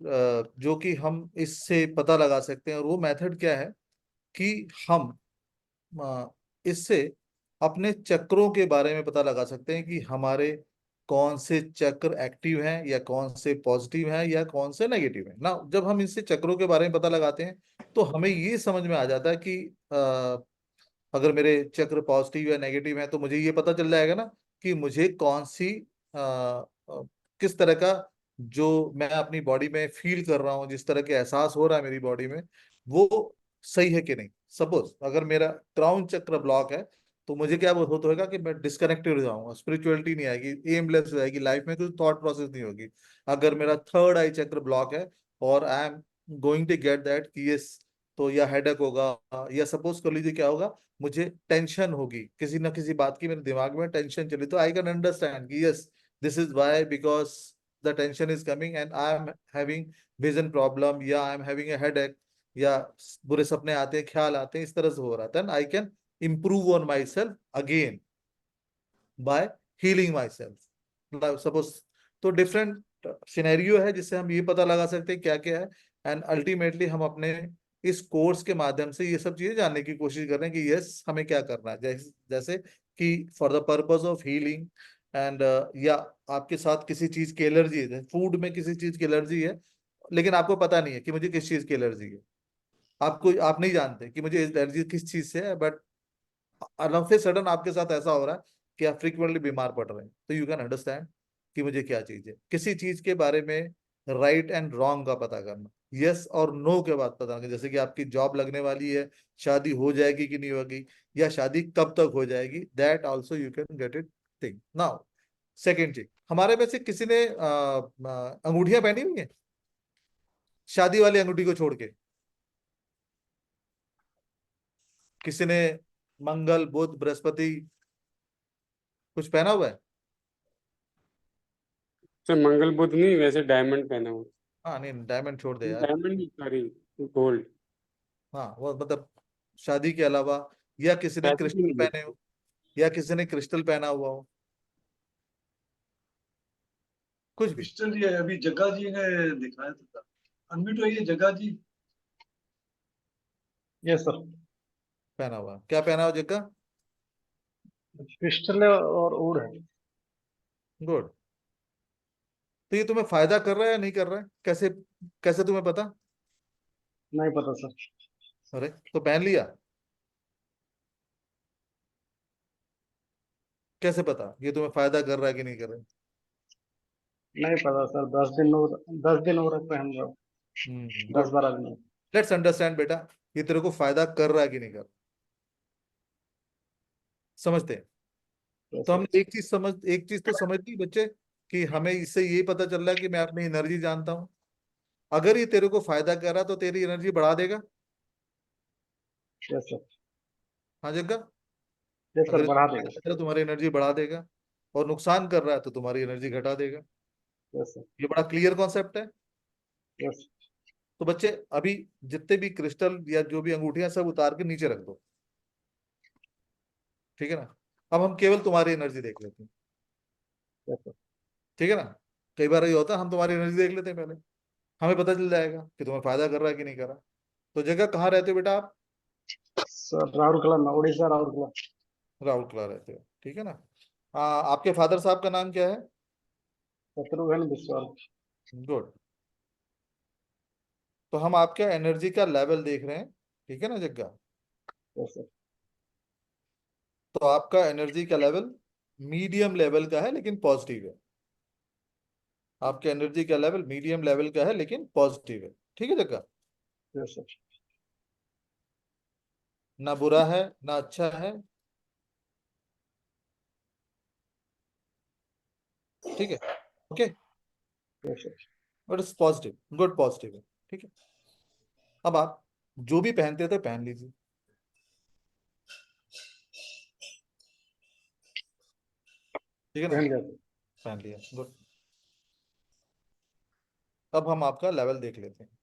A: जो कि हम इससे पता लगा सकते हैं. और वो मेथड क्या है कि हम इससे अपने चक्रों के बारे में पता लगा सकते हैं कि हमारे कौन से चक्र एक्टिव हैं या कौन से पॉजिटिव हैं या कौन से नेगेटिव हैं ना. जब हम इससे चक्रों के बारे में पता लगाते हैं तो हमें ये समझ में आ जाता है कि अगर मेरे चक्र पॉजिटिव या नेगेटिव हैं तो मुझे ये पता चल जाएगा ना कि मुझे कौन सी किस तरह का जो मैं अपनी बॉडी में फील कर रहा हूँ, जिस तरह के एहसास हो रहा है मेरी बॉडी में, वो सही है कि नहीं. सपोज अगर मेरा क्राउन चक्र ब्लॉक है तो मुझे क्या होता होगा कि मैं डिस्कनेक्टेड हो जाऊंगा, स्पिरिचुअलिटी नहीं आएगी, एमलेस हो जाएगी लाइफ में, कुछ थॉट प्रोसेस नहीं होगी. अगर मेरा थर्ड आई चक्र ब्लॉक है और I am going to get that कि यस, तो या हेडेक होगा, या सपोज कर लीजिए क्या होगा, मुझे टेंशन होगी किसी ना किसी बात की, मेरे दिमाग में टेंशन चली, तो आई कैन अंडरस्टैंड कि yes, this is why, because the tension is coming and I am having vision problem, या I am having a headache, या बुरे सपने आते हैं, ख्याल आते हैं, इस तरह से हो रहा था. I can improve on myself again by healing myself. Suppose तो डिफरेंट सिनेरियो है जिससे हम ये पता लगा सकते हैं क्या क्या है. एंड अल्टीमेटली हम अपने इस कोर्स के माध्यम से ये सब चीजें जानने की कोशिश कर रहे हैं कि यस, हमें क्या करना है. जैसे कि for the purpose of healing and, या आपके साथ किसी चीज की एलर्जी है, फूड में किसी चीज की एलर्जी है, लेकिन आपको पता नहीं है कि मुझे किस चीज की एलर्जी है. आप नहीं जानते कि मुझे एलर्जी किस चीज से है, बट ऑल सडन आपके साथ ऐसा हो रहा है कि आप फ्रीक्वेंटली बीमार पड़ रहे हैं, तो यू कैन अंडरस्टैंड कि मुझे क्या चीज है. किसी चीज के बारे में राइट एंड रॉन्ग का पता करना, यस और नो के बाद पता करना. जैसे कि आपकी जॉब लगने वाली है, शादी हो जाएगी कि नहीं होगी, या शादी कब तक हो जाएगी, that also you can get it thing. Now second चीज, हमारे में से किसी ने अंगूठियां पहनी हुई है, शादी वाली अंगूठी को छोड़ के? किसी ने मंगल, बुध, बृहस्पति कुछ पहना हुआ है?
J: सर मंगल बुध नहीं, वैसे डायमंड पहना हुआ.
A: हाँ नहीं, डायमंड छोड़ दे यार.
J: Diamond, sorry, gold.
A: हाँ वो मतलब शादी के अलावा, या किसी ने
J: पैसे भी
A: क्रिस्टल
J: नहीं है.
A: पहने हो, या किसी ने क्रिस्टल पहना हुआ हो, कुछ भी
B: क्रिस्टल ये अभी जग्गा जी ने दिखाया था. अनम्यूट होइए जग्गा जी.
K: Yes sir.
A: पहना हुआ. क्या पहना हुआ जग्गा?
K: क्रिस्टल है और ऊड है.
A: गुड. तो ये तुम्हें फायदा कर रहा है या नहीं कर रहा है, कैसे कैसे तुम्हें पता?
K: नहीं पता सर.
A: अरे तो पहन लिया, कैसे पता ये तुम्हें फायदा कर रहा है कि नहीं कर रहा है?
K: नहीं पता सर, 10 दिन और पहन रहा हूँ, 10-12 दिन।
A: लेट्स अंडरस्टैंड बेटा, ये तेरे को फायदा कर रहा है कि नहीं कर रहा, समझते हैं? तो हम एक चीज तो समझ ली बच्चे, कि हमें इससे ये पता चल रहा है कि मैं अपनी एनर्जी जानता हूं। अगर ये तेरे को फायदा कर रहा तो तेरी एनर्जी बढ़ा देगा।
K: यस सर,
A: हाँ जग्गा,
K: यस सर,
A: अगर
K: बढ़ा देगा।
A: तो तुम्हारी एनर्जी बढ़ा देगा, और नुकसान कर रहा है तो तुम्हारी एनर्जी घटा देगा।
K: यस सर,
A: ये बड़ा क्लियर कॉन्सेप्ट है।
K: यस।
A: तो बच्चे अभी जितने भी क्रिस्टल या जो भी अंगूठियां सब उतार के नीचे रख दो, ठीक है ना? अब हम केवल तुम्हारी एनर्जी देख लेते हैं,
K: यस सर,
A: ठीक है ना? कई बार ये होता है हम तुम्हारी एनर्जी देख लेते हैं पहले, हमें पता चल जाएगा कि तुम्हें फायदा कर रहा है कि नहीं कर रहा। तो जगह कहाँ रहते हो बेटा आप?
K: सर राउरकेला में, उड़ीसा राउरकेला।
A: राउरकेला रहते हो, ठीक है ना? आपके फादर साहब का नाम क्या है?
K: शत्रुघ्न विश्वाल।
A: गुड। तो हम आपके एनर्जी का लेवल देख रहे हैं, ठीक है ना जग्गा?
K: यस सर,
A: तो आपका एनर्जी का लेवल मीडियम लेवल का है लेकिन पॉजिटिव है। आपके एनर्जी का लेवल मीडियम लेवल का है लेकिन पॉजिटिव है, ठीक है जग्गा?
K: यस सर,
A: ना बुरा है ना अच्छा है, ठीक है? Okay,
K: yes sir.
A: But it's positive, good positive है, ठीक है? अब आप जो भी पहनते थे पहन लीजिए, ठीक है ना?
K: पहन गया सर।
A: पहन लिया, गुड। अब हम आपका लेवल देख लेते हैं।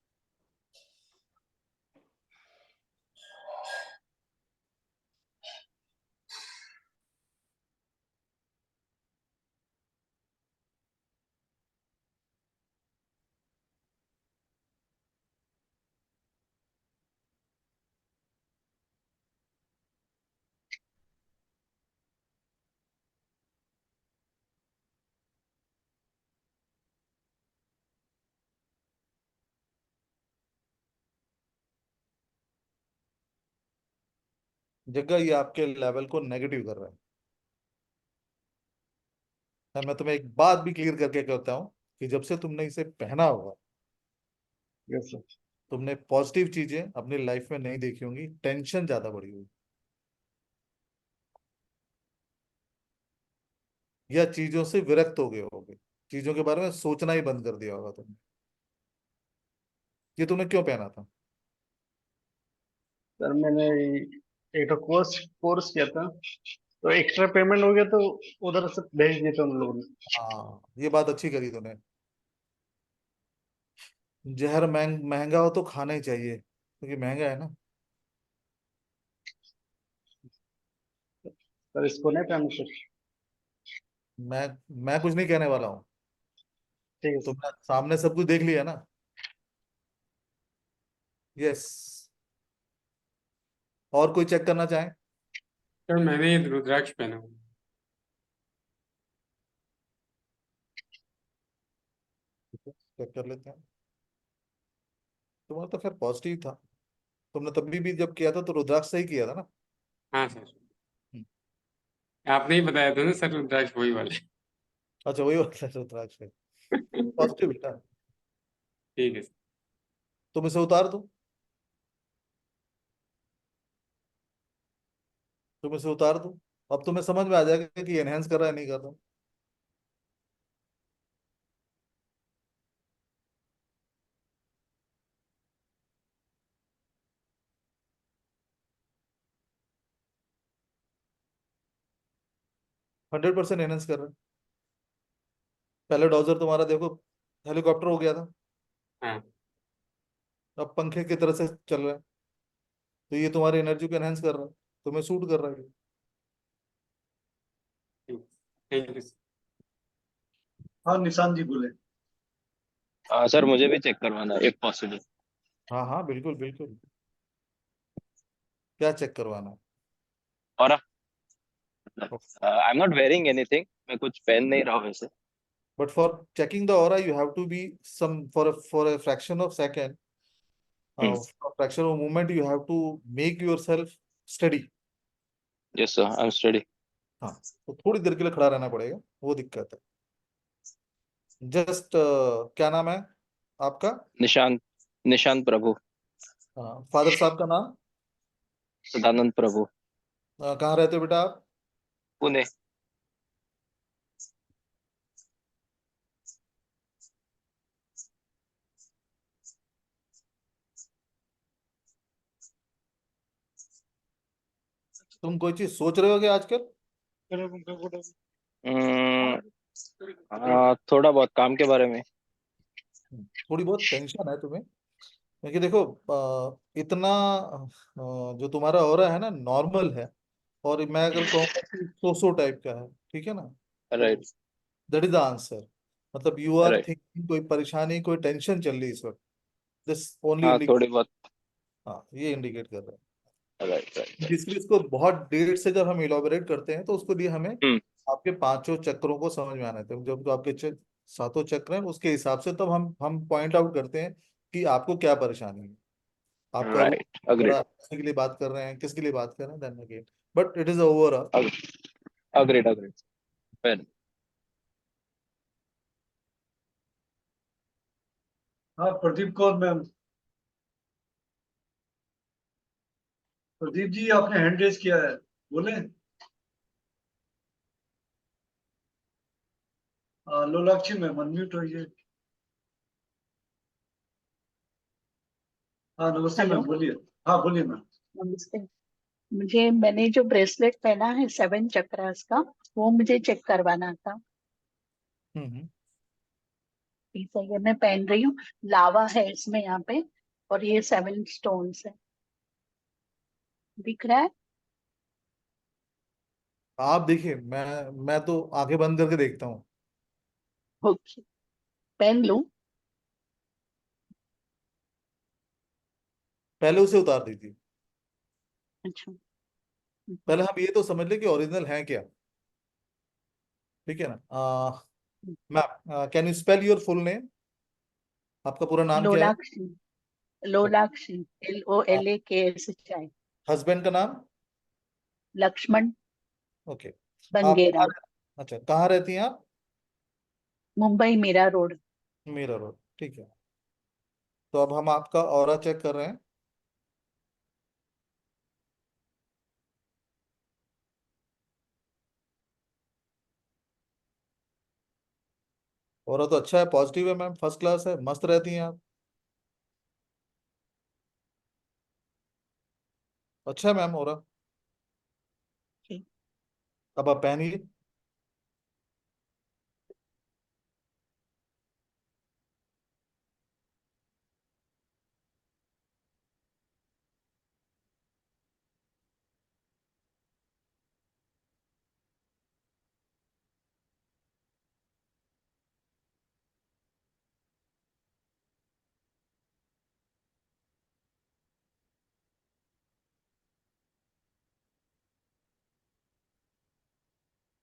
A: जगह ये आपके लेवल को नेगेटिव कर रहा है। और मैं तुम्हें एक बात भी क्लियर करके कहता हूँ कि जब से तुमने इसे पहना होगा,
K: यस सर,
A: तुमने पॉजिटिव चीजें अपनी लाइफ में नहीं देखी होंगी, टेंशन ज्यादा बढ़ी होगी, या चीजों से विरक्त हो गए होगे, चीजों के बारे में सोचना ही बंद कर दिया होगा तुमने। ये तुमने क्यों पहना था?
K: सर मैंने एक तो कोर्स कोर्स किया था, तो एक्स्ट्रा पेमेंट हो गया, तो उधर से भेज दिए थे उन लोगों ने।
A: हाँ, ये बात अच्छी करी तूने। जहर महंगा हो तो खाना ही चाहिए, क्योंकि महंगा है ना।
K: सर इसको नहीं पहन सर।
A: मैं मैं कुछ नहीं कहने वाला हूँ,
K: ठीक है सर।
A: तुमने सामने सब कुछ देख लिया ना? यस। और कोई चेक करना चाहे?
J: सर मैंने ये रुद्राक्ष पहना हुआ है।
A: चेक कर लेते हैं। तुम्हारा तो खैर पॉजिटिव था, तुमने तभी भी जब किया था तो रुद्राक्ष से ही किया था ना?
J: हाँ सर,
A: हम्म,
J: आपने ही बताया था ना सर, रुद्राक्ष वही वाले।
A: अच्छा वही बात है, रुद्राक्ष से पॉजिटिव बेटा।
J: ठीक है सर।
A: तुम इसे उतार दो, तुम इसे उतार दो। अब तुम्हें समझ में आ जाएगा कि एनहेंस कर रहा है नहीं कर रहा। 100% एनहेंस कर रहा है। पहले डॉजर तुम्हारा देखो हेलीकॉप्टर हो गया था,
J: हाँ
A: अब पंखे की तरह से चल रहा है। तो ये तुम्हारी एनर्जी को एनहेंस कर रहा है, तुम्हें सूट कर रहा है।
J: Thank you sir.
B: हाँ निशान जी बोले।
L: सर मुझे भी चेक करवाना है इफ पॉसिबल।
A: हाँ हाँ बिल्कुल बिल्कुल। क्या चेक करवाना है?
L: और I am not wearing anything, मैं कुछ पहन नहीं रहा हूँ वैसे।
A: But for checking the aura, you have to be some for a fraction of second, for a fraction of moment, you have to make yourself steady.
L: Yes sir, I am study.
A: हाँ, तो थोड़ी देर के लिए खड़ा रहना पड़ेगा, वो दिक्कत है। जस्ट क्या नाम है आपका?
L: निशांत निशांत प्रभु।
A: फादर साहब का नाम?
L: सदानंद प्रभु।
A: कहाँ रहते हो बेटा आप?
L: पुणे।
A: तुम कोई चीज सोच रहे हो क्या आजकल?
L: थोड़ा बहुत काम के बारे में।
A: थोड़ी बहुत टेंशन है तुम्हें? क्योंकि देखो इतना जो तुम्हारा हो रहा है ना नॉर्मल है, और मैं अगर कहूँगा कि सोसो टाइप का है, ठीक है ना? तो
L: right.
A: That is the answer. मतलब यू आर
L: राइट।
A: थिंकिंग कोई परेशानी कोई टेंशन चल रही है इस वक्त। दिस ओनली
L: हाँ,
A: इंडिकेट।
L: थोड़ी बहुत।
A: हाँ, ये इंडिकेट कर रहा है।
L: Right right right.
A: बेसिकली इसको बहुत देर से जब हम इलाबोरेट करते हैं तो उसको लिए हमें
L: हम्म।
A: आपके पांचों चक्रों को समझ में आना है। तो जब तो आपके सातों चक्र हैं उसके हिसाब से तब हम पॉइंट आउट करते हैं कि आपको क्या परेशानी है। आपका रूम
L: राइट। अग्रीड।
A: के लिए बात कर रहे हैं, किसके लिए बात कर रहे हैं, then again but it is overall.
L: Agreed agreed. Fine.
B: हाँ, प्रदीप कौर मैम। प्रदीप जी, आपने हैंड रेज किया है, बोले। लोलाक्षी मैम अनम्यूट होइए। हाँ, नमस्ते
M: हेलो,
B: मैम, बोलिए। हाँ, बोलिए मैम।
M: नमस्ते। मैंने जो ब्रेसलेट पहना है 7 चक्रास का, वो मुझे चेक करवाना था।
A: हम्म।
M: ठीक है, ये मैं पहन रही हूँ। लावा है इसमें यहाँ पे, और ये 7 स्टोन्स है। दिख रहा है?
A: आप देखिए, मैं तो आंखें बंद करके देखता हूँ।
M: ओके, पहन लूं?
A: पहले उसे उतार दीजिए।
M: अच्छा।
A: पहले हम ये तो समझ ले कि ओरिजिनल है क्या, ठीक है ना? Ma'am, can you spell your full name? आपका पूरा नाम क्या है?
M: लोलाक्षी। लोलाक्षी, LOLAKSHI।
A: हस्बैंड का नाम?
M: लक्ष्मण
A: ओके। आप
M: बंगेरा।
A: अच्छा, कहाँ रहती हैं आप?
M: मुंबई मीरा रोड।
A: मीरा रोड, ठीक है। तो अब हम आपका ऑरा चेक कर रहे हैं। ऑरा तो अच्छा है, पॉजिटिव है मैम, फर्स्ट क्लास है, मस्त रहती हैं आप। अच्छा है मैम ऑरा।
M: ठीक।
A: अब आप पहनिए।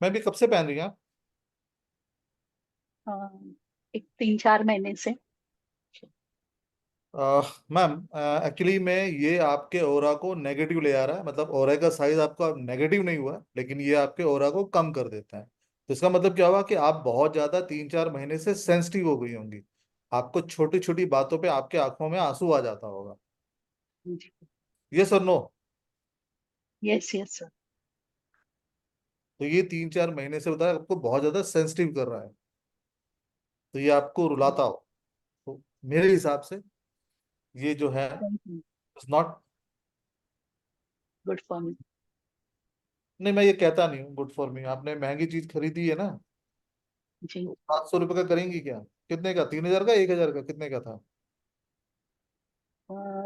A: मैं भी कब से पहन रही हैं आप?
M: हाँ, एक 3-4 महीने से।
A: मैम, एक्चुअली में ये आपके ओरा को नेगेटिव ले आ रहा है। मतलब ओरा का साइज आपका नेगेटिव नहीं हुआ, लेकिन ये आपके ओरा को कम कर देता है। तो इसका मतलब क्या हुआ कि आप बहुत ज्यादा 3-4 महीने से सेंसिटिव हो गई होंगी। आपको छोटी छोटी बातों पे आपके आंखों में आंसू आ जाता होगा। यस और नो?
M: Yes yes sir.
A: तो ये 3-4 महीने से बताया आपको बहुत ज्यादा सेंसिटिव कर रहा है, तो ये आपको रुलाता हो। तो मेरे हिसाब से ये जो है नॉट।
M: Good for me.
A: नहीं, मैं ये कहता नहीं हूँ गुड फॉर मी। आपने महंगी चीज खरीदी है ना,
M: जी।
A: तो 700 रुपये का करेंगी क्या? कितने का? 3,000 का? 1,000 का? कितने का था?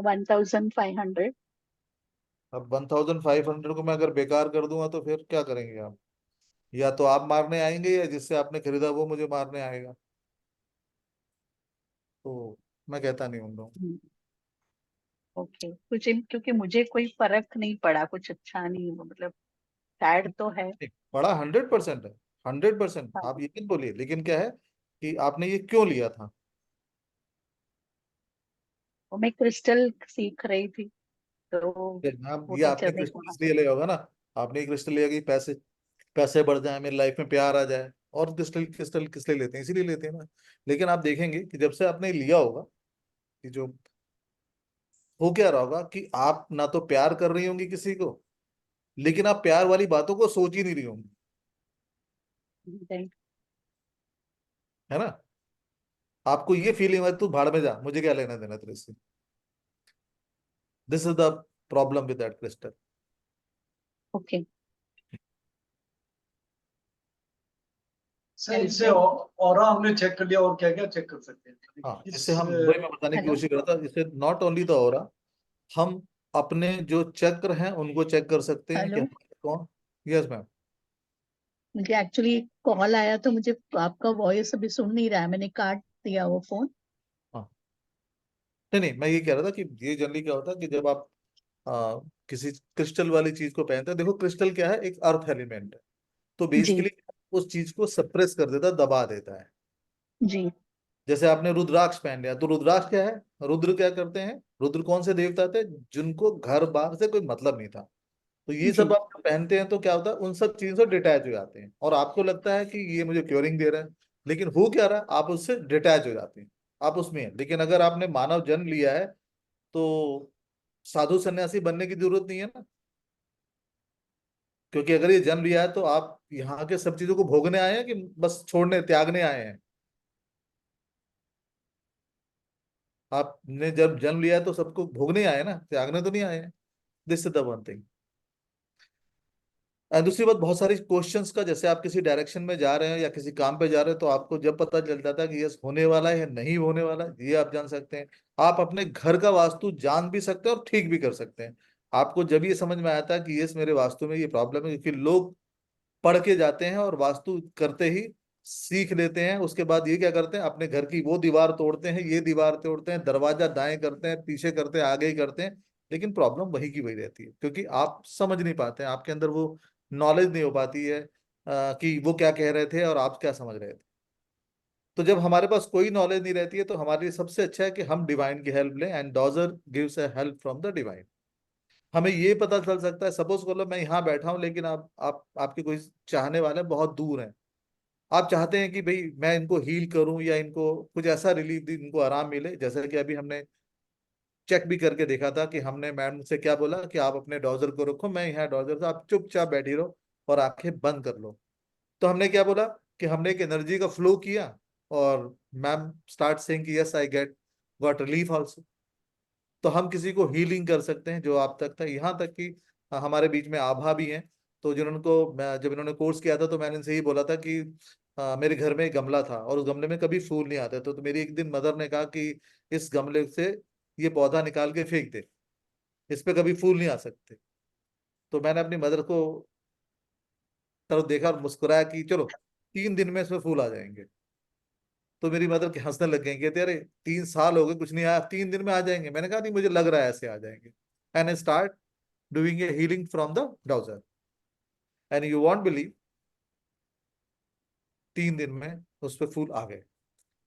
M: 1500।
A: अब 1,500 को मैं अगर बेकार कर दूंगा तो फिर क्या करेंगे आप? या तो आप मारने आएंगे, या जिससे आपने खरीदा वो मुझे मारने आएगा। तो मैं कहता नहीं उन लोगों।
M: ओके, कुछ क्योंकि मुझे कोई फर्क नहीं पड़ा, कुछ अच्छा नहीं हुआ, मतलब सैड तो है।
A: बड़ा 100% है, 100%।
M: हाँ,
A: आप ये मत बोलिए, लेकिन क्या है कि आपने ये क्यों लिया था?
M: वो मैं क्रिस्टल सीख रही थी, तो
A: आप
M: वो
A: ये आपने
M: टीचर ने
A: क्रिस्टल
M: कहा।
A: इसलिए लिया होगा ना। आपने ये क्रिस्टल लिया कि पैसे पैसे बढ़ जाए, मेरी लाइफ में प्यार आ जाए, और क्रिस्टल क्रिस्टल किस लिए लेते हैं? इसीलिए लेते हैं ना। लेकिन आप देखेंगे कि जब से आपने लिया होगा, कि जो हो क्या रहा होगा कि आप ना तो प्यार कर रही होंगी किसी को, लेकिन आप प्यार वाली बातों को सोच ही नहीं रही होंगी,
M: Right.
A: है ना। आपको ये फीलिंग है तू भाड़ में जा, मुझे क्या लेना देना तेरे से। This is the problem with that crystal.
M: Okay.
B: Sir इससे ऑरा हमने चेक कर लिया, और क्या क्या चेक कर सकते हैं?
A: हाँ,
B: किस
A: इससे हम वही मैं बताने की
M: हेलो।
A: कोशिश कर रहा था, इससे नॉट ओनली द ऑरा, हम अपने जो चक्र हैं उनको चेक कर सकते हैं कि
M: हेलो।
A: हमारे कौन। Yes ma'am.
M: मुझे एक्चुअली कॉल आया तो मुझे आपका वॉइस अभी सुन नहीं रहा है, मैंने काट दिया वो फोन।
A: हाँ, नहीं नहीं, मैं ये कह रहा था कि ये जनरली क्या होता है कि जब आप किसी क्रिस्टल वाली चीज को पहनते हैं, देखो क्रिस्टल क्या है, एक अर्थ एलिमेंट है, तो
M: जी
A: बेसिकली उस चीज को सप्रेस कर देता है, दबा देता है।
M: जी
A: जैसे आपने रुद्राक्ष पहन लिया, तो रुद्राक्ष क्या है, रुद्र क्या करते हैं, रुद्र कौन से देवता थे, जिनको घर बार से कोई मतलब नहीं था, तो ये
M: जी
A: सब आप पहनते हैं तो क्या होता है, उन सब चीजों से डिटैच हो जाते हैं, और आपको लगता है कि ये मुझे क्योरिंग दे रहा है, लेकिन हो क्या रहा है, आप उससे डिटैच हो जाते हैं, आप उसमें हैं। लेकिन अगर आपने मानव जन्म लिया है तो साधु सन्यासी बनने की जरूरत नहीं है ना, क्योंकि अगर ये जन्म लिया है तो आप यहाँ के सब चीजों को भोगने आए हैं कि बस छोड़ने त्यागने आए हैं। आपने जब जन्म लिया है तो सबको भोगने आए हैं ना, त्यागने तो नहीं आए हैं। This is the one thing. दूसरी बात, बहुत सारी क्वेश्चंस का, जैसे आप किसी डायरेक्शन में जा रहे हैं या किसी काम पे जा रहे हैं, तो आपको जब पता चल जाता है कि यस होने वाला है या नहीं होने वाला है, ये आप जान सकते हैं। आप अपने घर का वास्तु जान भी सकते हैं और ठीक भी कर सकते हैं। आपको जब ये समझ में आता है कि यस मेरे वास्तु में ये प्रॉब्लम है, क्योंकि लोग पढ़ के जाते हैं और वास्तु करते ही सीख लेते हैं, उसके बाद ये क्या करते हैं, अपने घर की वो दीवार तोड़ते हैं, ये दीवार तोड़ते हैं, दरवाजा दाएं करते हैं, पीछे करते हैं, आगे ही करते हैं, लेकिन प्रॉब्लम वही की वही रहती है, क्योंकि आप समझ नहीं पाते हैं, आपके अंदर वो नॉलेज नहीं हो पाती है कि वो क्या कह रहे थे और आप क्या समझ रहे थे। तो जब हमारे पास कोई नॉलेज नहीं रहती है, तो हमारे लिए सबसे अच्छा है कि हम डिवाइन की हेल्प लें, and Dodger gives a help from the divine. हमें ये पता चल सकता है, सपोज कर लो मैं यहाँ बैठा हूँ, लेकिन आप आपके कोई चाहने वाले बहुत दूर हैं, आप चाहते हैं कि भाई मैं इनको हील करूं या इनको कुछ ऐसा रिलीफ दी, इनको आराम मिले, जैसे कि अभी हमने चेक भी करके देखा था कि हमने मैम से क्या बोला कि आप अपने डॉजर को रखो, मैं यहाँ डॉजर से, आप चुपचाप बैठी रहो और आंखें बंद कर लो। तो हमने क्या बोला कि हमने एक एनर्जी का फ्लो किया, और मैम स्टार्ट सेइंग कि yes I get got relief also. तो हम किसी को हीलिंग कर सकते हैं, जो आप तक था, यहाँ तक कि हमारे बीच में आभा भी हैं। तो जिन्होंने को जब इन्होंने कोर्स किया था, तो मैंने इनसे ही बोला था कि मेरे घर में एक गमला था और उस गमले में कभी फूल नहीं आते, तो मेरी एक दिन मदर ने कहा कि इस गमले से ये पौधा निकाल के फेंक दे, इस पे कभी फूल नहीं आ सकते। तो मैंने अपनी मदर को तरफ देखा और मुस्कुराया कि चलो 3 दिन में इसमें फूल आ जाएंगे। तो मेरी मदर के हंसने लग गई, कहते अरे 3 साल हो गए कुछ नहीं आया, 3 दिन में आ जाएंगे। मैंने कहा नहीं, मुझे लग रहा है ऐसे आ जाएंगे। And I start doing a healing from the Dodger, and you won't believe 3 दिन में उस पर फूल आ गए।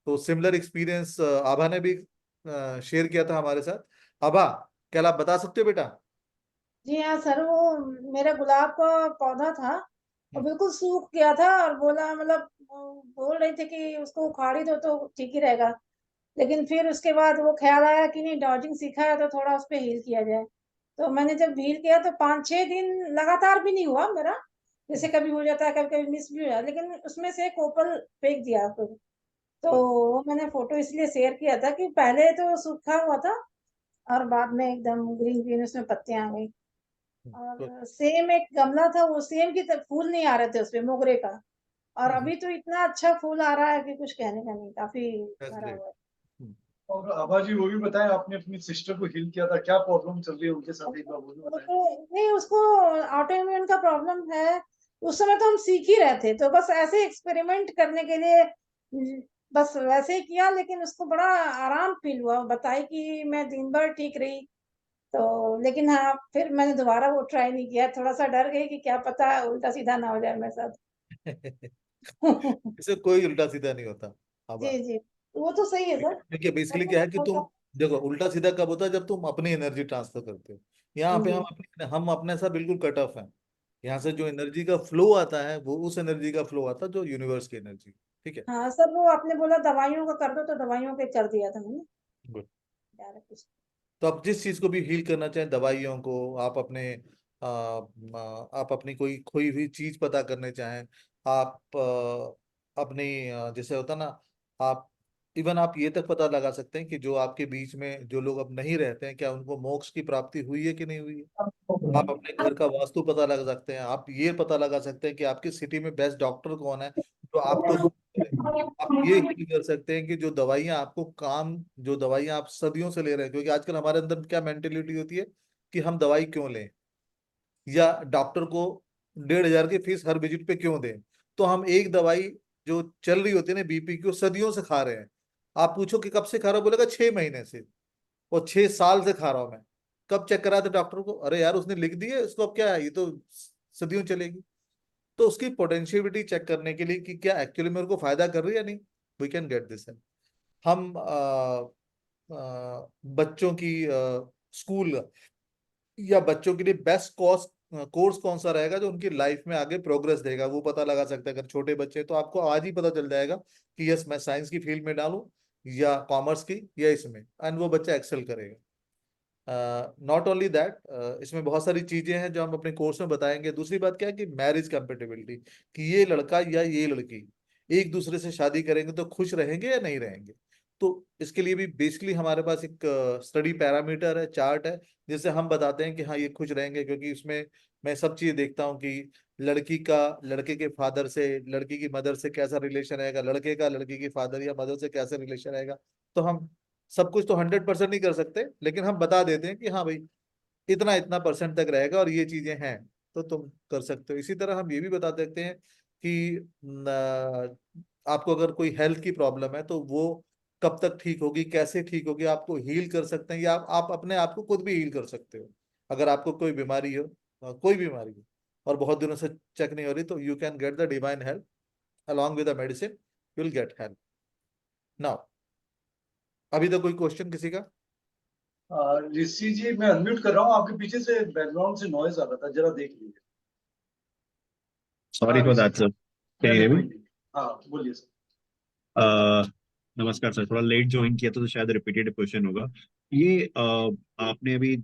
A: तो सिमिलर एक्सपीरियंस आभा ने भी शेयर किया था हमारे साथ। आभा, क्या आप बता सकते हो बेटा?
G: जी हाँ सर, वो मेरा गुलाब का पौधा था, वो बिल्कुल सूख गया था, और बोला मतलब बोल रहे थे कि उसको उखाड़ी दो तो ठीक ही रहेगा। लेकिन फिर उसके बाद वो ख्याल आया कि नहीं, डॉजिंग सीखा है तो थोड़ा उस पे हील किया जाए। तो मैंने जब हील किया तो 5-6 दिन लगातार भी नहीं हुआ मेरा, जैसे कभी हो जाता है, कभी कभी मिस भी हो जाता है, लेकिन उसमें से एक ओपल फेंक दिया फिर। तो वो मैंने फोटो इसलिए शेयर किया था कि पहले तो सूखा हुआ था और बाद में एकदम ग्रीन ग्रीन उसमें पत्तियां आ गई। और सेम एक गमला था, वो सेम की तरह फूल नहीं आ रहे थे उसपे, मोगरे का। और अभी तो इतना अच्छा फूल आ रहा है कि कुछ कहने का नहीं, काफी भरा हुआ है।
B: और आभा जी वो भी बताएं, आपने अपनी सिस्टर को हील किया था, क्या प्रॉब्लम चल रही है उनके साथ, एक बार वो भी
G: वो
B: बताएं।
G: तो नहीं, उसको ऑटो इम्यून का प्रॉब्लम है। उस समय तो हम सीख ही रहे थे, तो बस ऐसे एक्सपेरिमेंट करने के लिए बस वैसे ही किया, लेकिन उसको बड़ा आराम फील हुआ। बताई कि मैं दिन भर ठीक रही। तो लेकिन हाँ, फिर मैंने दोबारा वो ट्राई नहीं किया, थोड़ा सा डर गई कि क्या पता उल्टा सीधा ना हो जाए मेरे साथ।
A: इसे कोई उल्टा सीधा नहीं होता आभा।
G: जी जी, वो तो सही है सर।
A: देखिए बेसिकली क्या है कि तुम देखो, उल्टा सीधा कब होता है, जब तुम अपनी एनर्जी ट्रांसफर करते हो। यहाँ पे हम अपने साथ बिल्कुल कट ऑफ हैं, यहाँ से जो एनर्जी का फ्लो आता है वो उस एनर्जी का फ्लो आता है जो यूनिवर्स की एनर्जी। ठीक है,
G: हाँ सर, वो आपने बोला दवाइयों का कर दो, तो दवाइयों पे कर दिया था मैंने
A: गुड।
G: डायरेक्ट।
A: तो आप जिस चीज को भी हील करना चाहें, दवाइयों को, आप अपने आप अपनी कोई खोई हुई चीज पता करने चाहें, आप अपनी जैसे होता ना, आप इवन आप ये तक पता लगा सकते हैं कि जो आपके बीच में जो लोग अब नहीं रहते हैं, क्या उनको मोक्ष की प्राप्ति हुई है कि नहीं हुई है। आप अपने घर का वास्तु पता लगा सकते हैं, आप ये पता लगा सकते हैं कि आपकी सिटी में बेस्ट डॉक्टर कौन है जो आपको करे। आप ये ही कर सकते हैं कि जो दवाइयां आपको काम, जो दवाइयां आप सदियों से ले रहे हैं, क्योंकि आजकल हमारे अंदर क्या मेंटेलिटी होती है कि हम दवाई क्यों लें, या डॉक्टर को 1,500 की फीस हर विजिट पे क्यों दें। तो हम एक दवाई जो चल रही होती है ना बीपी की, वो सदियों से खा रहे हैं। आप पूछो कि कब से खा रहा हो, बोलेगा 6 महीने से, और 6 साल से खा रहा हूं मैं। कब चेक करा था डॉक्टर को, अरे यार उसने लिख दी है, इसको अब क्या है, ये तो सदियों चलेगी। तो उसकी पोटेंशियलिटी चेक करने के लिए कि क्या एक्चुअली मेरे को फायदा कर रही है या नहीं, वी कैन गेट दिस। हम बच्चों की स्कूल या बच्चों के लिए बेस्ट कोर्स कौन सा रहेगा जो उनकी लाइफ में आगे प्रोग्रेस देगा, वो पता लगा सकते हैं। अगर छोटे बच्चे हैं, तो आपको आज ही पता चल जाएगा कि यस मैं साइंस की फील्ड में डालूं या कॉमर्स की या इसमें, एंड वो बच्चा एक्सेल करेगा। नॉट ओनली दैट, इसमें बहुत सारी चीजें हैं जो हम अपने कोर्स में बताएंगे। दूसरी बात क्या है कि मैरिज कंपेटेबिलिटी, कि ये लड़का या ये लड़की एक दूसरे से शादी करेंगे तो खुश रहेंगे या नहीं रहेंगे। तो इसके लिए भी बेसिकली हमारे पास एक स्टडी पैरामीटर है, चार्ट है, जिससे हम बताते हैं कि हाँ ये खुश रहेंगे, क्योंकि इसमें मैं सब चीज देखता हूँ कि लड़की का लड़के के फादर से, लड़की की मदर से कैसा रिलेशन रहेगा, लड़के का लड़की की फादर या मदर से कैसा रिलेशन रहेगा। तो हम सब कुछ तो 100% नहीं कर सकते, लेकिन हम बता देते हैं कि हाँ भाई इतना इतना परसेंट तक रहेगा और ये चीजें हैं, तो तुम कर सकते हो। इसी तरह हम ये भी बता देते हैं कि आपको अगर कोई हेल्थ की प्रॉब्लम है तो वो कब तक ठीक होगी, कैसे ठीक होगी, आपको हील कर सकते हैं, या आप अपने आप को खुद भी हील कर सकते हो। अगर आपको कोई बीमारी हो, कोई बीमारी हो और बहुत दिनों से चेक नहीं हो रही, तो you can get the divine help along with the medicine, you will get help. Now अभी तक कोई क्वेश्चन किसी का?
B: ऋषि जी, मैं अनम्यूट कर रहा हूँ, आपके पीछे से बैकग्राउंड से नॉइज आ रहा था, जरा देख लीजिए।
N: Sorry for that, sir. Can you hear me?
B: हाँ बोलिए सर।
N: नमस्कार सर, थोड़ा लेट ज्वाइन किया था तो शायद रिपीटेड क्वेश्चन होगा। ये आपने अभी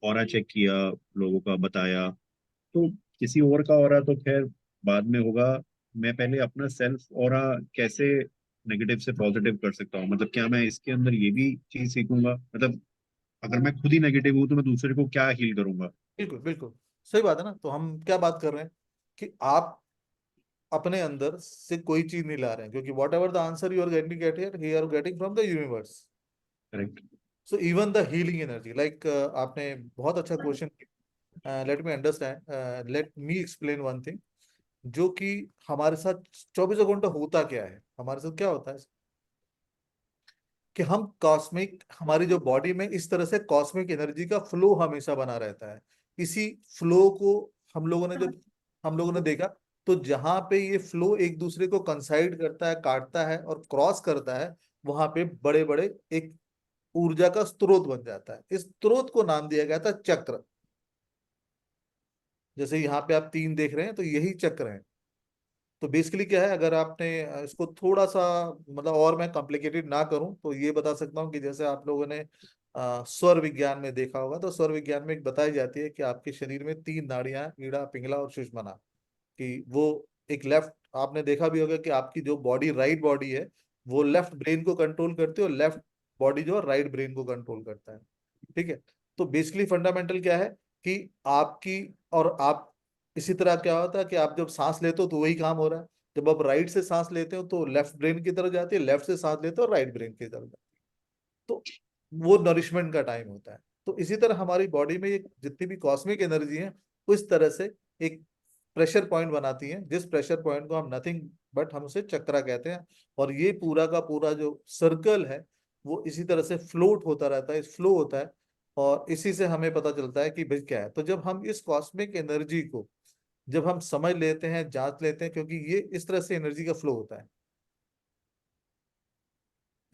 N: ऑरा चेक किया, लोगों का बताया, तो किसी और का ऑरा तो खैर बाद में होगा। मैं पहले अपना सेल्फ ऑरा कैसे नेगेटिव से पॉजिटिव कर सकता हूँ, मतलब क्या मैं इसके अंदर ये भी चीज सीखूंगा, मतलब अगर मैं खुद ही नेगेटिव हूँ तो मैं दूसरे को क्या हील करूंगा।
A: बिल्कुल बिल्कुल सही बात है ना। तो हम क्या बात कर रहे हैं कि आप अपने अंदर से कोई चीज नहीं ला रहे हैं, क्योंकि whatever the answer you are getting get here, he are getting from the universe.
N: Correct.
A: So even the healing energy, like आपने बहुत अच्छा question, let me understand, let me explain one thing, जो कि हमारे साथ 24 घंटा होता क्या है, हमारे साथ क्या होता है कि हम कॉस्मिक, हमारी जो बॉडी में इस तरह से कॉस्मिक एनर्जी का फ्लो हमेशा बना रहता है। इसी फ्लो को हम लोगों ने देखा, तो जहां पे ये फ्लो एक दूसरे को कंसाइड करता है, काटता है और क्रॉस करता है, वहां पे बड़े बड़े एक ऊर्जा का स्रोत बन जाता है। इस स्रोत को नाम दिया गया था चक्र। जैसे यहाँ पे आप 3 देख रहे हैं, तो यही चक्र है। तो बेसिकली क्या है, अगर आपने इसको थोड़ा सा मतलब और मैं कॉम्प्लिकेटेड ना करूं तो ये बता सकता हूं कि जैसे आप लोगों ने स्वर विज्ञान में देखा होगा, तो स्वर विज्ञान में एक बताई जाती है कि आपके शरीर में 3 नाड़ियां, ईड़ा, पिंगला और सुषुम्ना, कि वो एक लेफ्ट, आपने देखा भी होगा कि आपकी जो बॉडी, राइट बॉडी है, वो लेफ्ट ब्रेन को कंट्रोल करती है और लेफ्ट बॉडी जो है राइट ब्रेन को कंट्रोल करता है। ठीक है। तो बेसिकली फंडामेंटल क्या है कि आपकी और आप, इसी तरह क्या होता है कि आप जब सांस लेते हो तो वही काम हो रहा है। जब आप राइट से सांस लेते हो तो लेफ्ट ब्रेन की तरफ जाती है, लेफ्ट से सांस लेते हो राइट ब्रेन की तरफ जाती है। तो वो नरिशमेंट का टाइम होता है। तो इसी तरह हमारी बॉडी में ये जितनी भी कॉस्मिक एनर्जी है, उस तरह से एक प्रेशर पॉइंट बनाती है, जिस प्रेशर पॉइंट को हम नथिंग बट हम उसे चक्रा कहते हैं। और ये पूरा का पूरा जो सर्कल है, वो इसी तरह से फ्लोट होता रहता है, फ्लो होता है, और इसी से हमें पता चलता है कि भाई क्या है। तो जब हम इस कॉस्मिक एनर्जी को जब हम समझ लेते हैं, जांच लेते हैं, क्योंकि ये इस तरह से एनर्जी का फ्लो होता है,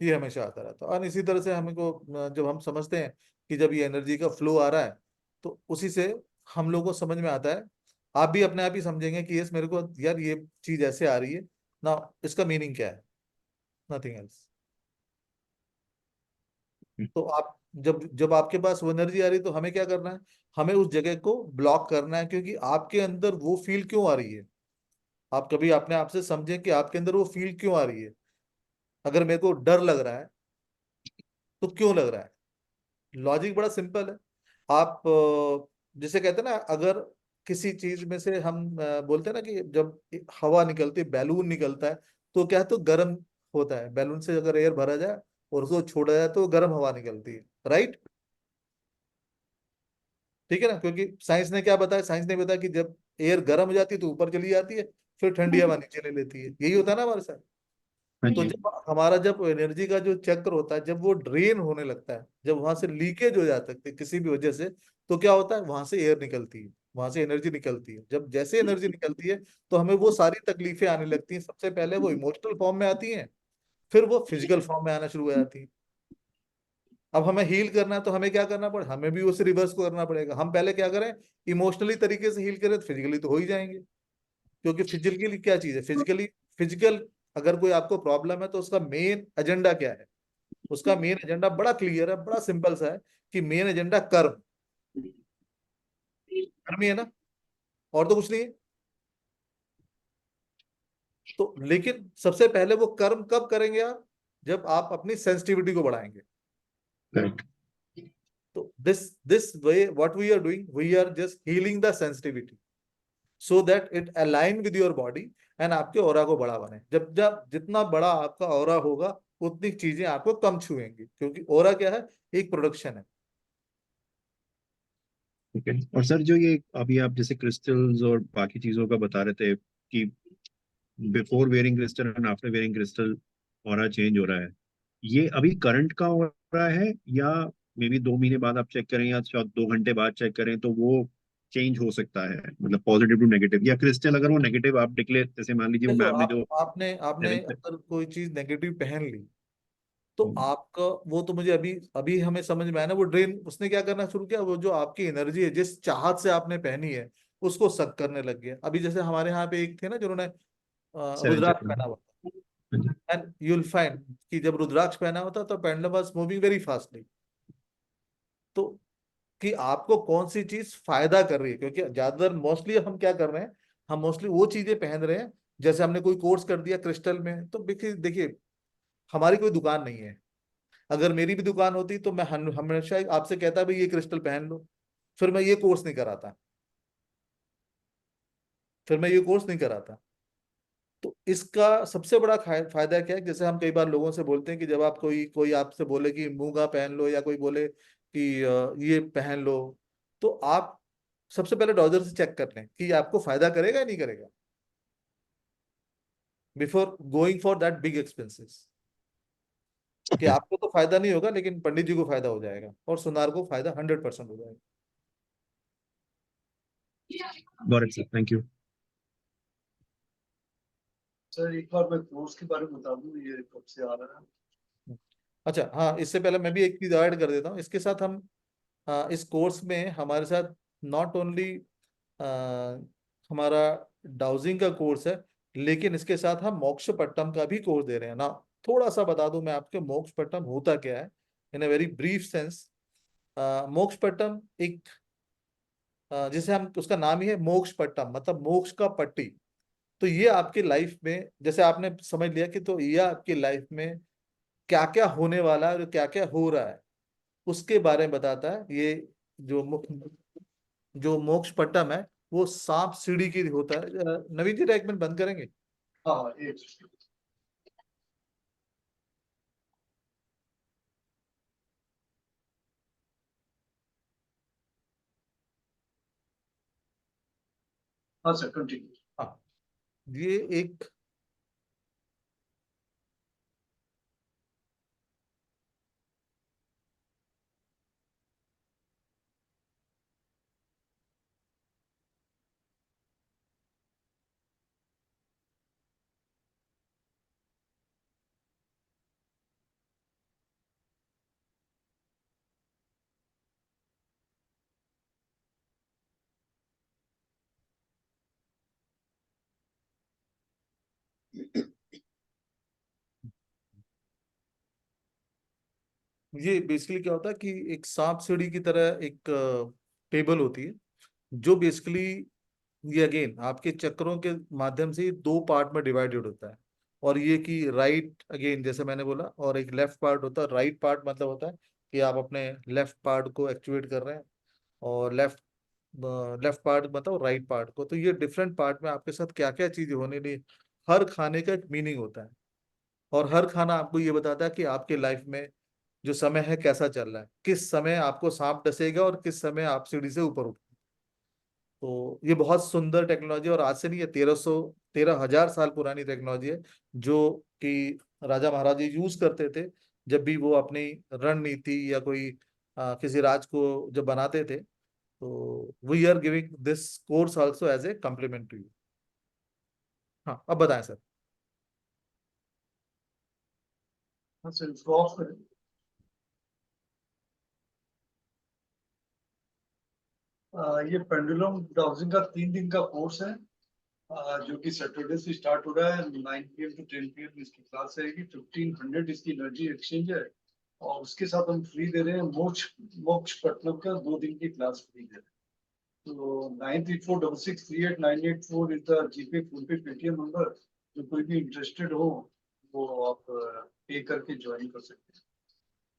A: ये हमेशा आता रहता है। और इसी तरह से हमको जब हम समझते हैं कि जब ये एनर्जी का फ्लो आ रहा है, तो उसी से हम लोग को समझ में आता है आप भी अपने आप ही समझेंगे कि यस मेरे को यार ये चीज ऐसे आ रही है ना, इसका मीनिंग क्या है, नथिंग एल्स। तो आप जब जब आपके पास वो एनर्जी आ रही है तो हमें क्या करना है, हमें उस जगह को ब्लॉक करना है, क्योंकि आपके अंदर वो फील क्यों आ रही है। आप कभी अपने आप से समझें कि आपके अंदर वो फील क्यों आ रही है। अगर मेरे को डर लग रहा है तो क्यों लग रहा है, लॉजिक बड़ा सिंपल है। आप जिसे कहते हैं ना, अगर किसी चीज में से हम बोलते हैं ना कि जब हवा निकलती है, बैलून निकलता है, तो क्या है, तो गर्म होता है। बैलून से अगर एयर भरा जाए और उसको छोड़ा जाए तो गर्म हवा निकलती है, राइट। ठीक है ना, क्योंकि साइंस ने क्या बताया, साइंस ने बताया कि जब एयर गर्म हो जाती है तो ऊपर चली जाती है, फिर ठंडी हवा नीचे ले लेती है, यही होता है ना हमारे साथ।
N: हाँ
A: तो
N: जी।
A: जब हमारा जब एनर्जी का जो चक्र होता है, जब वो ड्रेन होने लगता है, जब वहां से लीकेज हो जाता है किसी भी वजह से, तो क्या होता है, वहां से एयर निकलती है, वहां से एनर्जी निकलती है। जब जैसे एनर्जी निकलती है तो हमें वो सारी तकलीफें आने लगती हैं। सबसे पहले वो इमोशनल फॉर्म में आती हैं, फिर वो फिजिकल फॉर्म में आना शुरू हो जाती है। अब हमें हील करना है तो हमें क्या करना पड़े, हमें भी उसे रिवर्स को करना पड़ेगा। हम पहले क्या करें, इमोशनली तरीके से हील करें तो फिजिकली तो हो ही जाएंगे। क्योंकि फिजिकली क्या चीज है, फिजिकली फिजिकल अगर कोई आपको प्रॉब्लम है तो उसका मेन एजेंडा क्या है, उसका मेन एजेंडा बड़ा क्लियर है, बड़ा सिंपल सा है कि मेन एजेंडा कर्म, कर्म ही है ना, और तो कुछ नहीं है। तो लेकिन सबसे पहले वो कर्म कब करेंगे आप, जब आप अपनी सेंसिटिविटी को बढ़ाएंगे।
N: करेक्ट।
A: तो this way what we are doing, we are just healing the sensitivity so that it align with your body and आपके ऑरा को बड़ा बने। जब जब जितना बड़ा आपका ऑरा होगा उतनी चीजें आपको कम छुएंगी, क्योंकि ऑरा क्या है, एक प्रोडक्शन है।
N: ठीक है। और सर जो ये अभी आप जैसे क्रिस्टल्स और बाकी चीजों का बता रहे थे कि before wearing crystal and after wearing crystal aura change हो रहा है, ये अभी करंट का हो रहा है या मे बी 2 महीने बाद आप चेक करें या शायद 2 घंटे बाद चेक करें तो वो चेंज हो सकता है, मतलब पॉजिटिव टू नेगेटिव, या क्रिस्टल अगर वो नेगेटिव आप डिक्लेयर, जैसे मान लीजिए वो
A: देखो
N: मैम ने जो
A: आपने आपने
N: सेवन।
A: अगर कोई चीज नेगेटिव पहन ली तो आपका वो तो मुझे अभी अभी हमें समझ में आया ना, वो ड्रेन उसने क्या करना शुरू किया, वो जो आपकी एनर्जी है जिस चाहत से आपने पहनी है उसको सक करने लग गया। अभी जैसे हमारे यहाँ पे एक थे ना जिन्होंने
N: सेवन
A: रुद्राक्ष
N: चक्र।
A: पहना हुआ, एंड यू विल फाइंड कि जब रुद्राक्ष पहना होता तो pendulum was moving very fastly. तो कि आपको कौन सी चीज फायदा कर रही है, क्योंकि ज्यादातर मोस्टली हम क्या कर रहे हैं, हम मोस्टली वो चीजें पहन रहे हैं। जैसे हमने कोई कोर्स कर दिया क्रिस्टल में, तो देखिए देखिए हमारी कोई दुकान नहीं है। अगर मेरी भी दुकान होती तो मैं हमेशा आपसे कहता भाई ये क्रिस्टल पहन लो, फिर मैं ये कोर्स नहीं कराता, फिर मैं ये कोर्स नहीं कराता। तो इसका सबसे बड़ा फायदा क्या है, जैसे हम कई बार लोगों से बोलते हैं कि जब आप कोई कोई आपसे बोले कि मूंगा पहन लो, या कोई बोले कि ये पहन लो, तो आप सबसे पहले डॉजर से चेक कर लें कि ये आपको फायदा करेगा या नहीं करेगा, before going for that big expenses. कि आपको तो फायदा नहीं होगा लेकिन पंडित जी को फायदा हो जाएगा और सुनार को फायदा 100% हो जाएगा।
N: Got it sir, thank you.
B: Sir एक बार मैं कोर्स के बारे में बता दूं, ये कब से आ रहा है।
A: अच्छा हाँ, इससे पहले मैं भी एक चीज ऐड कर देता हूँ इसके साथ। हम इस कोर्स में हमारे साथ नॉट ओनली हमारा डाउजिंग का कोर्स है, लेकिन इसके साथ हम मोक्ष पट्टम का भी कोर्स दे रहे हैं ना। थोड़ा सा बता दूं मैं आपके, मोक्ष पट्टम होता क्या है इन अ वेरी ब्रीफ सेंस। मोक्ष पट्टम एक जिसे हम, उसका नाम ही है मोक्ष पट्टम, मतलब मोक्ष का पट्टी। तो ये आपकी लाइफ में, जैसे आपने समझ लिया कि तो ये आपकी लाइफ में क्या क्या होने वाला है और क्या क्या हो रहा है उसके बारे में बताता है। ये जो जो मोक्ष पट्टम है वो सांप सीढ़ी की होता है। नवीन जी एक मिनट बंद करेंगे।
B: हाँ एक हाँ सर कंटिन्यू।
A: हाँ, ये एक ये बेसिकली क्या होता है कि एक सांप सीढ़ी की तरह एक टेबल होती है, जो बेसिकली ये अगेन आपके चक्रों के माध्यम से दो पार्ट में डिवाइडेड होता है। और ये कि राइट अगेन जैसे मैंने बोला, और एक लेफ्ट पार्ट होता है। राइट पार्ट मतलब होता है कि आप अपने लेफ्ट पार्ट को एक्टिवेट कर रहे हैं, और लेफ्ट पार्ट मतलब राइट पार्ट को। तो ये डिफरेंट पार्ट में आपके साथ क्या क्या चीजें होने लिए, हर खाने का एक मीनिंग होता है, और हर खाना आपको ये बताता है कि आपके लाइफ में जो समय है कैसा चल रहा है, किस समय आपको सांप डसेगा और किस समय आप सीढ़ी से ऊपर उठेंगे। तो ये बहुत सुंदर टेक्नोलॉजी, और आज से नहीं, ये 13,000 साल पुरानी टेक्नोलॉजी है, जो कि राजा महाराजा यूज करते थे जब भी वो अपनी रणनीति या कोई किसी राज को जब बनाते थे। तो we are giving this course also as a compliment to you. हाँ, अब बताएं सर।
B: हाँ सर, इसको ऑफ करें। ये पेंडुलम डाउजिंग का 3 दिन का कोर्स है, जो कि सैटरडे से स्टार्ट हो रहा है। 9 PM to 10 PM इसकी क्लास रहेगी। 1500 इसकी एनर्जी एक्सचेंज है, और उसके साथ हम फ्री दे रहे हैं मोक्षपट्टनम का 2 दिन की क्लास फ्री दे रहे हैं। तो 9846638984 is the GPay PhonePe Paytm number. जो कोई भी इंटरेस्टेड हो वो आप पे करके ज्वाइन कर सकते हैं।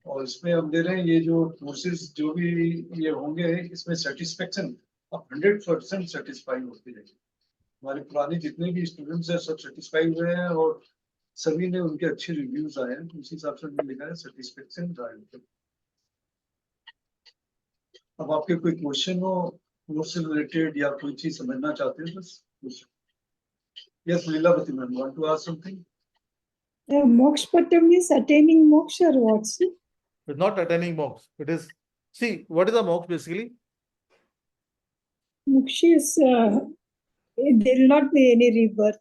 B: और इसमें हम दे रहे हैं ये जो कोर्सेज जो भी ये होंगे, इसमें सेटिस्फेक्शन आप 100% सेटिस्फाई होते रहेंगे। हमारे पुराने जितने भी स्टूडेंट्स हैं सब सेटिस्फाई हुए हैं, और सभी ने उनके अच्छे रिव्यूज आए हैं। उसी हिसाब से हमने लिखा है सेटिस्फेक्शन ड्राइव। अब आपके कोई क्वेश्चन हो कोर्स से रिलेटेड या कोई चीज समझना चाहते हैं, बस yes Lilavati ma'am, want to ask something?
F: Mokshpatam means attaining moksha or what? Sir?
A: It's not attaining moksha. It is, see, what is a moksha basically?
F: Moksha is there will not be any rebirth.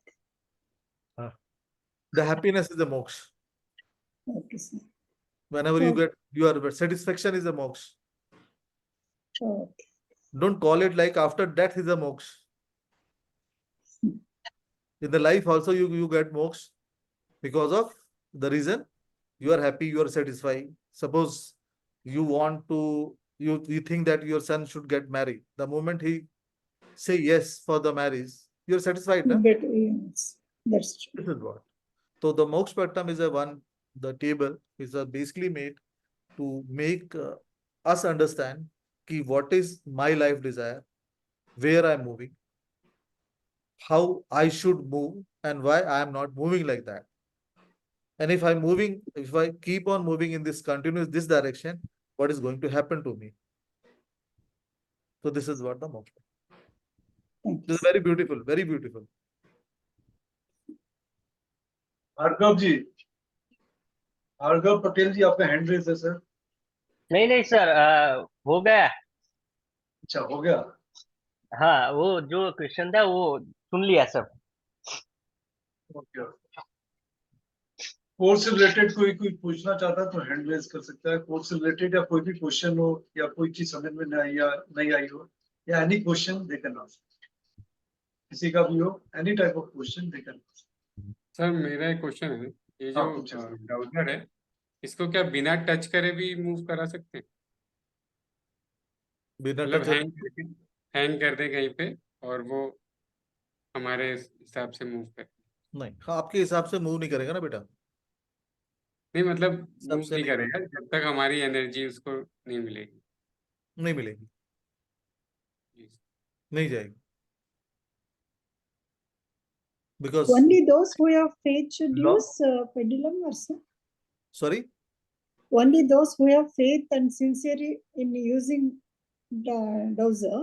A: The happiness is the moksha.
F: Okay, sir.
A: Whenever you get your satisfaction is a moksha.
F: Okay.
A: Don't call it like after death is a moksha. In the life also you get moksha because of the reason you are happy, you are satisfied. Suppose you want to, you think that your son should get married. The moment he say yes for the marriage, you are satisfied, na?
F: But, yes, that's true.
A: This is what. So the Mokshpattam is the table is basically made to make us understand ki what is my life desire, where I am moving, how I should move, and why I am not moving like that. And if I keep on moving in this direction, what is going to happen to me? So this is what the moksha. This is very beautiful, very beautiful.
B: Bhargav Patel ji, आपका hand raise है sir.
O: नहीं sir, हो गया।
B: अच्छा, हो गया।
O: हाँ, वो जो क्वेश्चन था वो सुन लिया सब।
B: ओके। कोर्स से रिलेटेड कोई पूछना चाहता है तो हैंड रेज कर सकता है। कोर्स से रिलेटेड या कोई भी क्वेश्चन हो, या कोई चीज समझ में नहीं आई हो, या any question they can ask. किसी का भी हो, any type of question they can ask.
J: Sir मेरा एक क्वेश्चन है, ये जो ब्राउजर है इसको क्या बिना टच करे भी मूव करा सकते हैं? मतलब हैंग कर दे कहीं पे और वो हमारे हिसाब से मूव करे?
A: नहीं, आपके हिसाब से मूव नहीं करेगा ना बेटा।
J: नहीं मतलब मूव नहीं करेगा जब तक हमारी एनर्जी उसको नहीं मिलेगी।
A: नहीं मिलेगी, नहीं जाएगी। Because
F: only those who have faith should use pendulum, or sir?
A: Sorry?
F: Only those who have faith and sincerity in using the dowser,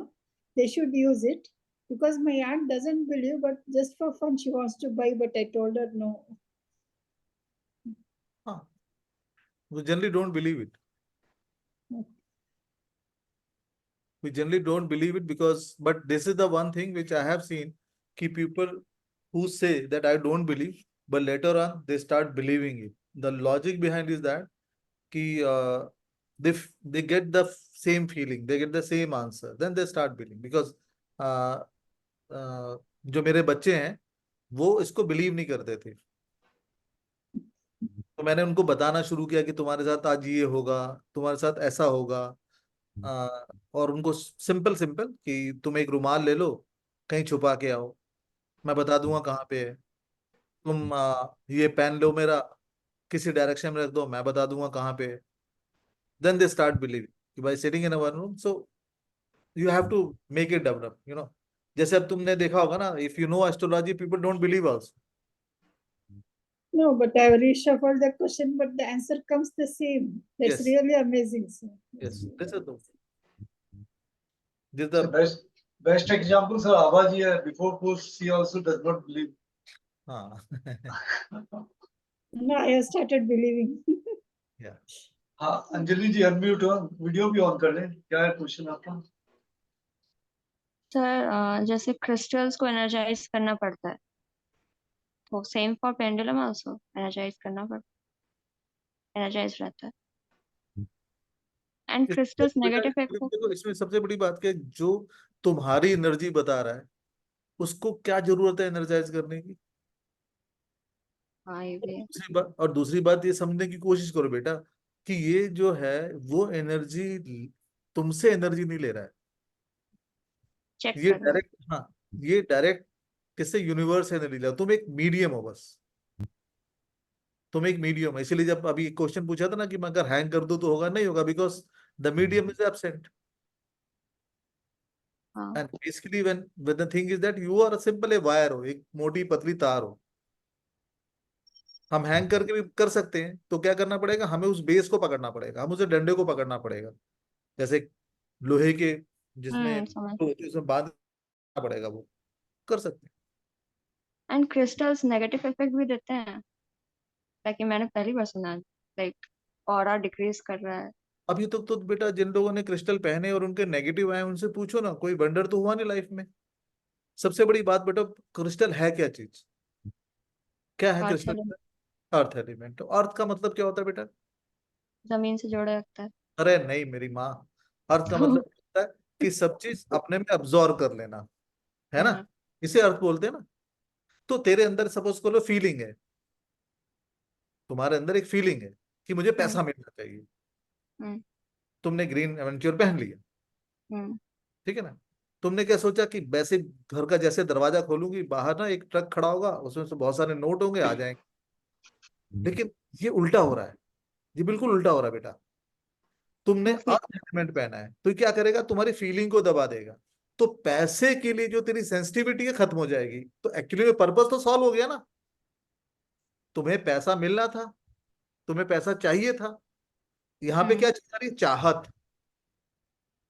F: they should use it. Because my aunt doesn't believe, but just for fun she wants to buy, but I told her no.
A: We generally don't believe it. We generally don't believe it but this is the one thing which I have seen, ki people who say that I don't believe, but later on they start believing it. The logic behind is that ki they get the same feeling, they get the same answer, then they start believing. Because जो मेरे बच्चे हैं वो इसको believe नहीं करते थे। तो मैंने उनको बताना शुरू किया कि तुम्हारे साथ आज ये होगा, तुम्हारे साथ ऐसा होगा। आ, और उनको सिंपल सिंपल कि तुम एक रुमाल ले लो, कहीं छुपा के आओ, मैं बता दूंगा कहाँ पे है। तुम ये पेन लो मेरा, किसी डायरेक्शन में रख दो, मैं बता दूंगा कहाँ पे है। देन दे स्टार्ट बिलीविंग कि भाई sitting in a one room, so you have to make it develop, you know. जैसे अब तुमने देखा होगा ना, if you know astrology people don't believe also.
F: No, but I reshuffled the question, but the answer comes the same. That's
A: Yes.
F: really amazing, sir.
A: Yes, this is the
B: So best example, sir, Abaji, before post, she also does not believe.
A: हाँ
F: No, I have started believing.
A: yeah.
B: हाँ, अंजलि जी unmute हो, video भी on कर लें। क्या है question आपका?
H: Sir जैसे क्रिस्टल्स को एनर्जाइज करना पड़ता है, तो same for pendulum also energise करना पड़ता, एनर्जाइज रहता है। एंड क्रिस्टल्स नेगेटिव इफेक्ट
A: देखो इसमें सबसे बड़ी बात क्या है, जो तुम्हारी एनर्जी बता रहा है उसको क्या जरूरत है एनर्जाइज करने की।
H: हाँ ये भी है।
A: दूसरी बात ये समझने की कोशिश करो बेटा कि ये जो है वो एनर्जी तुमसे एनर्जी नहीं ले रहा है,
H: चेक
A: ये
H: करना।
A: डायरेक्ट, हाँ ये डायरेक्ट किससे, यूनिवर्स से एनर्जी ले। तुम एक मीडियम हो बस, तुम एक मीडियम हो। इसीलिए जब अभी क्वेश्चन पूछा था ना कि मैं अगर हैंग कर दूं तो होगा, नहीं होगा, because the medium is absent. And basically when the thing is that you are simple a wire हो, एक मोटी पतली तार हो। हम हैंग करके भी कर सकते हैं, तो क्या करना पड़ेगा, हमें उस बेस को पकड़ना पड़ेगा, हम उसे डंडे को पकड़ना पड़ेगा, जैसे लोहे के जिसमें
H: समझ।
A: उसमें बांधना पड़ेगा, वो कर सकते हैं।
H: एंड क्रिस्टल्स नेगेटिव इफेक्ट भी देते हैं, ताकि मैंने पहली बार सुना, लाइक ऑरा डिक्रीज कर रहा है।
A: अभी तक तो बेटा जिन लोगों ने क्रिस्टल पहने और उनके नेगेटिव आए उनसे पूछो ना, कोई वंडर तो हुआ नहीं लाइफ में। सबसे बड़ी बात बेटा, क्रिस्टल है क्या चीज, क्या है
H: अर्थ
A: क्रिस्टल? Earth element. तो अर्थ का मतलब क्या होता है बेटा?
H: जमीन से जोड़े रखता है।
A: अरे नहीं मेरी माँ, अर्थ का मतलब होता है कि सब चीज अपने में अब्जॉर्व कर लेना, है ना, इसे अर्थ बोलते हैं ना। तो तेरे अंदर सपोज करो फीलिंग है, तुम्हारे अंदर एक फीलिंग है कि मुझे पैसा मिलना चाहिए, तुमने ग्रीन एवेंचर पहन लिया, ठीक है ना। तुमने क्या सोचा कि वैसे घर का जैसे दरवाजा खोलूंगी, बाहर ना एक ट्रक खड़ा होगा, उसमें से बहुत सारे नोट होंगे, आ जाएंगे। लेकिन ये उल्टा हो रहा है, ये बिल्कुल उल्टा हो रहा है बेटा। तुमने अर्थ एलिमेंट पहना है तो क्या करेगा, तुम्हारी फीलिंग को दबा देगा। तो पैसे के लिए जो तेरी सेंसिटिविटी है खत्म हो जाएगी। तो एक्चुअली में पर्पस तो सॉल्व हो गया ना, तुम्हें पैसा मिलना था, तुम्हें पैसा चाहिए था। यहाँ पे क्या चीज आ रही है, चाहत,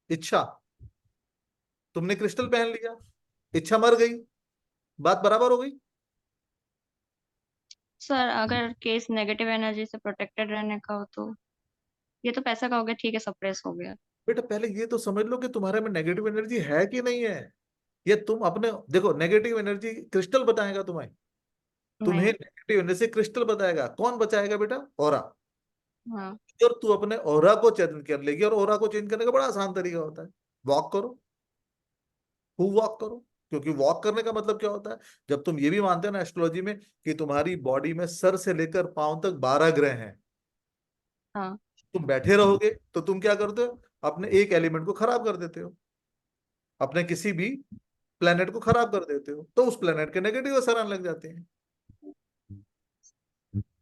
A: इच्छा। तुमने क्रिस्टल पहन लिया, इच्छा मर गई, बात बराबर हो गई।
H: सर अगर केस नेगेटिव एनर्जी से प्रोटेक्टेड रहने का हो तो, ये तो पैसा का हो गया, ठीक है, सप्रेस हो गया।
A: बेटा पहले ये तो समझ लो कि तुम्हारे में नेगेटिव एनर्जी है कि नहीं है। ये तुम अपने देखो, नेगेटिव एनर्जी क्रिस्टल बताएगा तुम्हें, तुम्हें नेगेटिव एनर्जी क्रिस्टल बताएगा। कौन बचाएगा बेटा? ऑरा। और तू अपने ऑरा को चेंज कर लेगी, और ऑरा को चेंज करने का बड़ा आसान तरीका होता है, वॉक करो, वॉक करो। क्योंकि वॉक करने का मतलब क्या होता है, जब तुम ये भी मानते हो ना एस्ट्रोलॉजी में कि तुम्हारी बॉडी में सर से लेकर पांव तक 12 ग्रह हैं, तुम बैठे रहोगे तो तुम क्या करते हो, अपने एक एलिमेंट को खराब कर देते हो, अपने किसी भी प्लेनेट को खराब कर देते हो, तो उस प्लेनेट के नेगेटिव असर आने लग जाते हैं।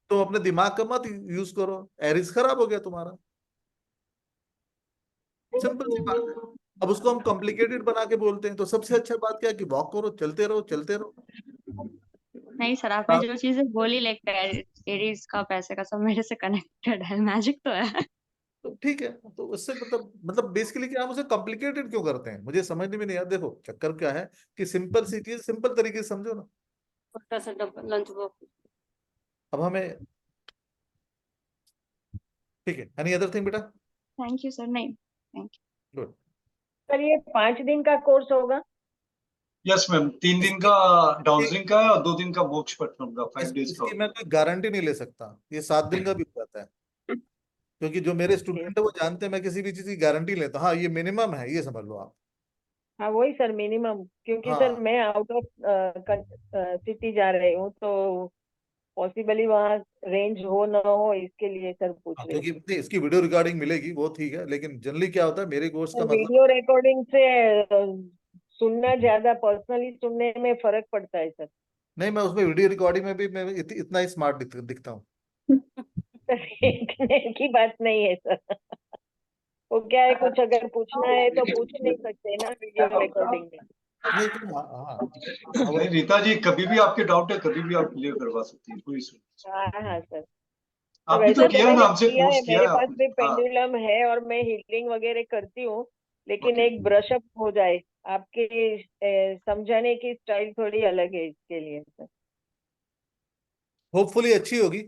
A: तो अपने दिमाग का मत यूज करो, एरिस खराब हो गया तुम्हारा, सिंपल सी बात है। अब उसको हम कॉम्प्लिकेटेड बना के बोलते हैं। तो सबसे अच्छा बात क्या है कि वॉक करो, चलते रहो, चलते रहो।
H: नहीं सर, आपने जो चीजें बोली, लाइक एरीज का, पैसे का, सब मेरे से कनेक्टेड है, मैजिक तो है।
A: तो ठीक है, तो उससे मतलब बेसिकली कि हम उसे कॉम्प्लिकेटेड क्यों करते हैं, मुझे समझने में नहीं आता। देखो चक्कर क्या है कि सिंपल सी चीज सिंपल तरीके से समझो ना।
H: Lunch box.
A: अब हमें ठीक है, एनी अदर थिंग बेटा?
H: Thank you sir. नहीं थैंक यू।
A: गुड।
P: सर ये 5 दिन का कोर्स होगा?
B: यस मैम, 3 दिन का डाउजिंग का है और 2 दिन का मोक्षपट्टनम का, 5 डेज का।
A: इसकी मैं कोई गारंटी नहीं ले सकता, ये 7 दिन का भी हो जाता है, क्योंकि जो मेरे स्टूडेंट है वो जानते हैं मैं किसी भी चीज की गारंटी लेता हूँ। हाँ ये मिनिमम है, ये समझ लो आप।
P: हाँ वही सर मिनिमम, क्योंकि सर
A: हाँ
P: मैं आउट ऑफ सिटी जा रही हूँ, तो पॉसिबली वहाँ रेंज हो ना हो, इसके लिए सर पूछ
A: हाँ,
P: रही
A: क्योंकि
P: थी।
A: इसकी वीडियो रिकॉर्डिंग मिलेगी वो ठीक है, लेकिन जनरली क्या होता है मेरे कोर्स का
P: सर
A: मतलब।
P: वीडियो रिकॉर्डिंग से सुनना ज्यादा, पर्सनली सुनने में फर्क पड़ता है सर।
A: नहीं, मैं उसमें वीडियो रिकॉर्डिंग में भी मैं इतना ही स्मार्ट दिखता हूँ।
P: सर इतने की बात नहीं है सर। वो क्या है, कुछ अगर पूछना है तो पूछ नहीं सकते ना वीडियो रिकॉर्डिंग में।
A: नहीं तो हाँ
B: नहीं रीता जी, कभी भी आपके डाउट है कभी भी आप क्लियर करवा सकती हैं, कोई इशू नहीं।
P: हाँ हाँ सर।
B: आप भी तो
P: वैसे तो
B: किया है ना,
P: मैंने
B: हमसे
P: किया
B: कोर्स
P: है,
B: किया
P: मेरे
B: है
P: पास
B: आपने।
P: भी
B: हाँ
P: पेंडुलम है और मैं हीलिंग वगैरह करती हूँ, लेकिन
B: ओके।
P: एक ब्रशअप हो जाए। आपके समझाने की स्टाइल थोड़ी अलग है इसके लिए सर।
A: होपफुली अच्छी होगी।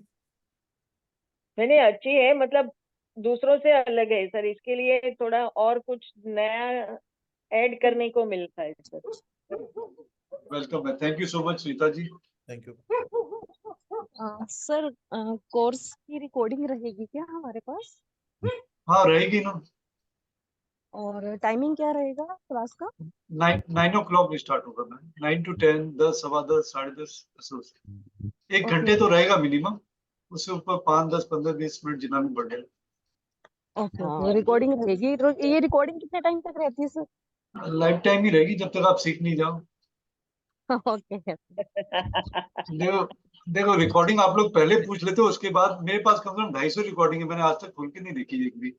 P: मैंने अच्छी है, मतलब दूसरों से अलग है सर, इसके लिए थोड़ा और कुछ नया ऐड करने को मिलता है सर।
B: वेलकम है, thank you so much Rita ji.
A: Thank you.
Q: Sir course की रिकॉर्डिंग रहेगी क्या हमारे पास?
B: हाँ रहेगी ना।
Q: और टाइमिंग क्या रहेगा क्लास का?
B: 9 o'clock स्टार्ट होगा मैम, 9 to 10, 10, 10:15, 10:30 ऐसे होते। 1 घंटे
Q: ओके
B: तो रहेगा मिनिमम, उससे ऊपर 5, 10, 15, 20 मिनट जितना भी बढ़ जाए।
Q: ओके ओके, रिकॉर्डिंग रहेगी। ये रिकॉर्डिंग कितने टाइम तक रहती है सर?
B: लाइफ टाइम ही रहेगी जब तक आप सीख नहीं जाओ।
Q: ओके।
B: देखो देखो, रिकॉर्डिंग आप लोग पहले पूछ लेते हो, उसके बाद मेरे पास कम से कम 250 रिकॉर्डिंग है, मैंने आज तक खोल के नहीं देखी एक भी।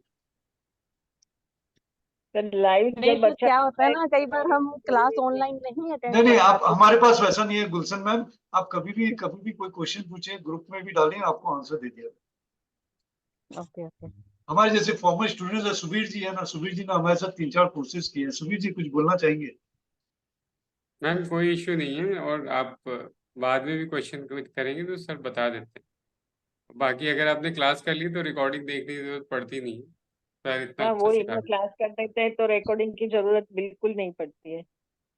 P: सर लाइव
Q: नहीं
P: जब
Q: फिर
P: अच्छा
Q: क्या होता
P: लगता
Q: है
P: है
Q: ना, कई बार हम
P: तो
Q: क्लास
P: देखते हैं।
Q: ऑनलाइन नहीं अटेंड
B: नहीं नहीं,
Q: कर
B: आप
Q: पाते।
B: हमारे पास वैसा नहीं है गुलशन मैम, आप कभी भी कोई क्वेश्चन पूछे, ग्रुप में भी डालें, आपको आंसर दे दिया।
Q: Okay okay.
B: हमारे जैसे फॉर्मर स्टूडेंट्स है, सुबीर जी है ना, सुबीर जी ने हमारे साथ 3-4 कोर्सेज किए हैं। सुबीर जी कुछ बोलना चाहेंगे?
J: मैम कोई इश्यू नहीं है, और आप बाद में भी क्वेश्चन करेंगे तो सर बता देते हैं। बाकी अगर आपने क्लास कर ली तो रिकॉर्डिंग देखने की जरूरत पड़ती नहीं है, सर इतना
P: हाँ
J: अच्छा
P: वही
J: सिखा
P: ना,
J: देते
P: क्लास कर देते हैं तो रिकॉर्डिंग की जरूरत बिल्कुल नहीं पड़ती है।
J: हैं।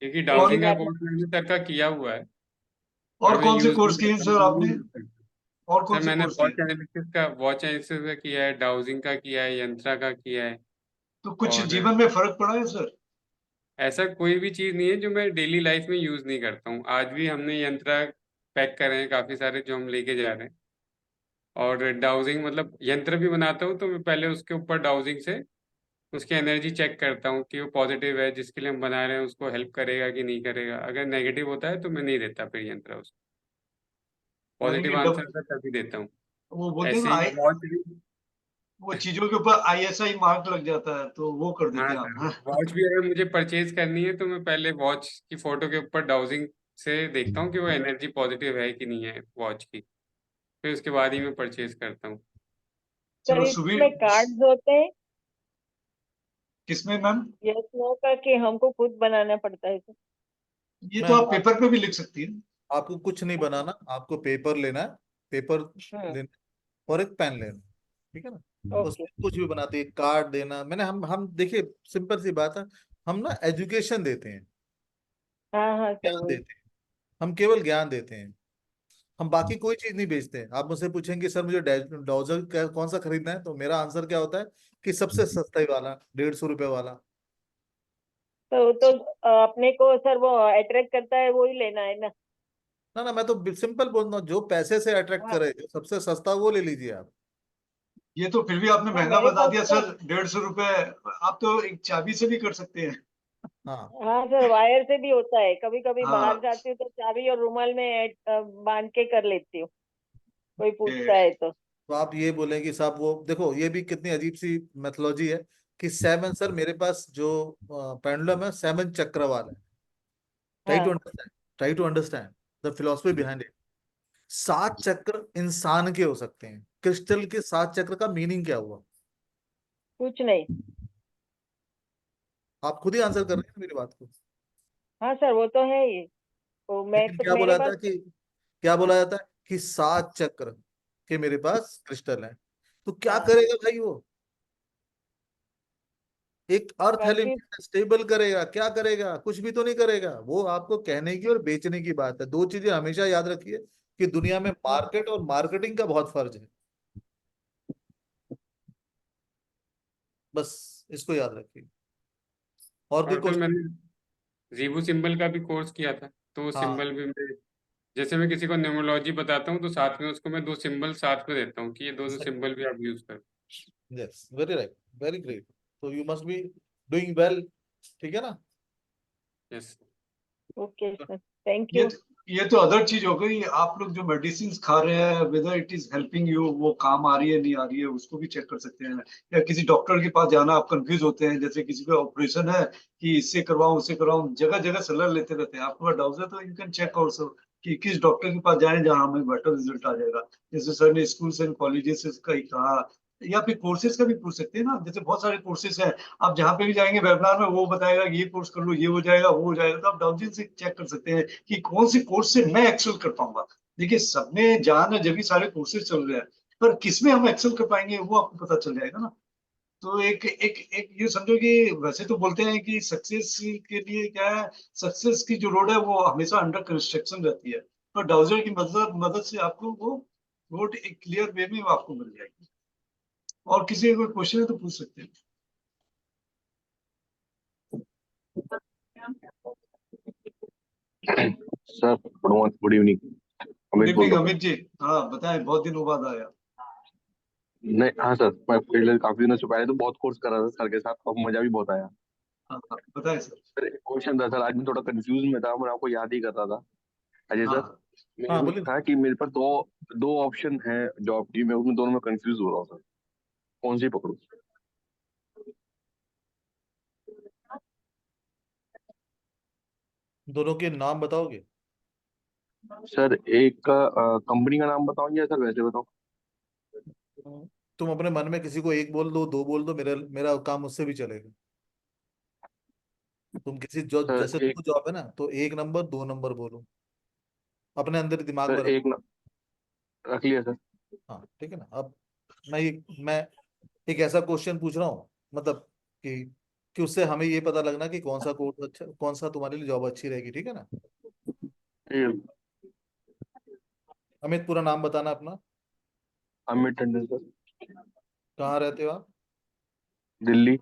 J: क्योंकि
P: एक ही
J: डाउजिंग का
P: बार।
J: कोर्स मैंने सर का किया हुआ है, पर
B: और
J: मैं
B: कौन से
J: यूज
B: कोर्स
J: नहीं
B: किए हैं
J: करता हूँ,
B: सर
J: वो
B: आपने?
J: यूज करता हूँ।
B: और
J: सर
B: कौन से
J: मैंने
B: कोर्स किए?
J: वॉच एनालिसिस का किया है, डाउजिंग का किया है, यंत्रा का किया है।
B: तो कुछ
J: और
B: जीवन में फर्क पड़ा है सर?
J: ऐसा कोई भी चीज़ नहीं है जो मैं डेली लाइफ में यूज़ नहीं करता हूँ। आज भी हमने यंत्रा पैक करे हैं काफ़ी सारे जो हम लेके जा रहे हैं। और डाउजिंग मतलब यंत्र भी बनाता हूँ तो मैं पहले उसके ऊपर डाउजिंग से उसकी एनर्जी चेक करता हूँ कि वो पॉजिटिव है, जिसके लिए हम बना रहे हैं उसको हेल्प करेगा कि नहीं करेगा। अगर नेगेटिव होता है तो मैं नहीं देता फिर यंत्र उसको,
B: यानी
J: पॉजिटिव
B: कि
J: आंसर है तभी देता हूँ।
B: वो बोलते हैं
J: ऐसे
B: ना,
J: ही वॉच भी।
B: वो चीजों के ऊपर ISI मार्क लग जाता है, तो वो कर
J: हाँ
B: देते हैं
J: सर,
B: आप, हाँ?
J: वॉच भी अगर मुझे परचेज करनी है तो मैं पहले वॉच की फोटो के ऊपर डाउजिंग से देखता हूँ कि वो एनर्जी पॉजिटिव है कि नहीं है वॉच की, फिर उसके बाद ही मैं परचेज करता हूँ।
P: सर
B: चलो सुबीर,
P: इसमें कार्ड्स होते हैं
B: किसमें मैम?
P: यस नो का, कि हमको खुद बनाना पड़ता है सर?
B: ये तो
A: मैम
B: आप पेपर पे भी लिख सकती हैं।
A: आपको कुछ नहीं बनाना, आपको पेपर लेना है, पेपर लेना और एक पेन लेना, ठीक है ना।
P: ओके।
A: उसमें कुछ भी बनाते हैं, कार्ड देना। मैंने हम देखिए, सिंपल सी बात है, हम ना एजुकेशन देते हैं,
P: हाँ हाँ सर
A: ज्ञान
P: वही।
A: देते हैं, हम केवल ज्ञान देते हैं। हम बाकी कोई चीज नहीं बेचते हैं। आप मुझसे पूछेंगे सर मुझे डाउजर कौन सा खरीदना है, तो मेरा आंसर क्या होता है कि सबसे सस्ता ही वाला, 150 रुपए वाला।
P: तो अपने को सर वो अट्रैक्ट करता है वो ही लेना है ना?
A: ना ना, मैं तो सिंपल बोल रहा हूँ, जो पैसे से अट्रैक्ट
P: हाँ
A: करे, जो सबसे सस्ता वो ले लीजिए आप।
B: ये तो फिर भी आपने
P: हाँ,
B: महंगा
P: मेरे
B: बता
P: पास
B: दिया
P: तो।
B: सर, 150 रुपए। आप तो एक चाबी से भी कर सकते हैं।
A: हाँ
P: हाँ सर, वायर से भी होता है, कभी कभी बाहर
B: हाँ
P: जाती हूँ तो चाबी और रुमाल में बांध के कर लेती हूँ, कोई पूछता
B: ये-
P: है तो।
A: तो आप ये बोलें कि साहब वो देखो, ये भी कितनी अजीब सी मेथोलॉजी है कि 7 सर, मेरे पास जो पेंडुलम है 7 चक्र वाला है। ट्राई टू
P: हाँ
A: understand, try to understand the philosophy behind it. 7 chakra इंसान के हो सकते हैं, क्रिस्टल के 7 चक्र का मीनिंग क्या हुआ?
P: कुछ नहीं।
A: आप खुद ही आंसर कर रहे हैं मेरी बात को।
P: हाँ सर वो तो है ही। तो मैं
A: लेकिन
P: तो
A: क्या
P: मेरे
A: बोला था
P: पास।
A: कि, क्या बोला जाता है कि 7 चक्र के मेरे पास क्रिस्टल है। तो क्या
P: हाँ
A: करेगा भाई वो? एक अर्थ
P: कंफ्यूज।
A: एलिमेंट स्टेबल करेगा, क्या करेगा? कुछ भी तो नहीं करेगा। वो आपको कहने की और बेचने की बात है। दो चीजें हमेशा याद रखिए कि दुनिया में मार्केट और मार्केटिंग का बहुत फर्ज है। बस इसको याद रखिए। और कोई
J: और सर
A: क्वेश्चन?
J: जीबू सिंबल का भी कोर्स किया था, तो वो
A: हाँ
J: सिंबल भी मैं, जैसे मैं किसी को न्यूमरोलॉजी बताता हूँ तो साथ में उसको मैं 2 सिंबल साथ में देता हूँ कि ये दोनों
A: सही,
J: सिंबल भी आप यूज करो।
A: Yes, very right, very great. तो you must be doing well, ठीक है ना?
J: यस।
P: ओके सर, थैंक
B: ये
P: यू।
B: ये तो अदर चीज हो गई। आप लोग जो मेडिसिन खा रहे हैं, whether it is helping you, वो काम आ रही है नहीं आ रही है, उसको भी चेक कर सकते हैं। या किसी डॉक्टर के पास जाना, आप कंफ्यूज होते हैं, जैसे किसी का ऑपरेशन है कि इससे करवाऊं उससे करवाऊं, जगह जगह सलाह लेते रहते हैं। आपके पास डाउट है तो यू कैन चेक ऑल्सो कि किस डॉक्टर के पास जाएं जहां हमें बेटर रिजल्ट आ जाएगा। जैसे सर ने स्कूल्स एंड कॉलेजेस का ही कहा, या फिर कोर्सेज का भी पूछ सकते हैं ना। जैसे बहुत सारे कोर्सेज हैं, आप जहाँ पे भी जाएंगे वेबिनार में वो बताएगा कि ये कोर्स कर लो, ये हो जाएगा वो हो जाएगा। तो आप डाउनलोड से चेक कर सकते हैं कि कौन से कोर्स से मैं एक्सेल कर पाऊंगा। देखिए, सब में जान है जब भी सारे कोर्सेज चल रहे हैं, पर किसमें हम एक्सेल कर पाएंगे वो आपको पता चल जाएगा ना। तो एक एक एक ये समझो कि वैसे तो बोलते हैं कि सक्सेस के लिए क्या है, सक्सेस की जो रोड है वो हमेशा अंडर कंस्ट्रक्शन रहती है, पर डाउजर की मदद मदद से आपको वो रोड एक क्लियर वे में आपको मिल जाएगी। और किसी का कोई क्वेश्चन है तो पूछ सकते हैं।
R: Sir good evening,
B: good
R: Amit बोल
B: इवनिंग
R: रहा हूँ।
B: अमित जी। हाँ बताएं, बहुत दिनों बाद आया।
R: नहीं, हाँ सर, मैं पिछले काफी दिनों से पहले तो बहुत कोर्स कर रहा था सर के साथ, और मजा भी बहुत आया।
B: हाँ हाँ बताएं सर।
R: सर एक क्वेश्चन था सर, आज मैं थोड़ा कंफ्यूज में था, मैं आपको याद ही कर रहा था। अजय
B: हाँ
R: सर, मेरे
A: हाँ
R: को
A: बोलिए।
R: था कि मेरे पास दो दो ऑप्शन है जॉब की, मैं उसमें दोनों में कंफ्यूज हो रहा हूँ सर, कौन सी पकड़ूं?
A: दोनों के नाम बताओगे?
R: सर एक का कंपनी का नाम बताऊंगी या सर वैसे बताओ?
A: तुम अपने मन में किसी को एक बोल दो, दो बोल दो, मेरा मेरा काम उससे भी चलेगा। तुम किसी जो जैसे
R: सर एक
A: दो जॉब है ना, तो 1 नंबर 2 नंबर बोलो, अपने अंदर दिमाग में
R: सर
A: रखो।
R: एक रख लिया सर।
A: हाँ ठीक है ना। अब मैं एक ऐसा क्वेश्चन पूछ रहा हूँ, मतलब कि उससे हमें ये पता लगना कि कौन सा कोर्स अच्छा, कौन सा तुम्हारे लिए जॉब अच्छी रहेगी, ठीक है ना?
R: ठीक है।
A: अमित, पूरा नाम बताना अपना।
R: अमित टंडन सर।
A: कहाँ रहते हो आप?
R: दिल्ली।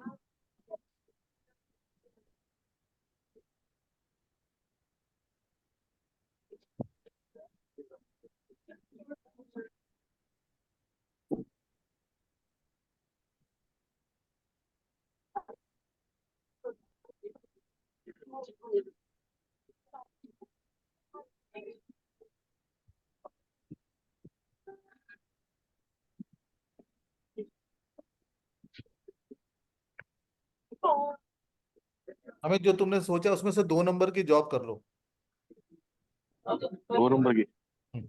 A: अमित, जो तुमने सोचा उसमें से 2 नंबर की जॉब कर लो।
R: 2 नंबर की?
A: हम्म।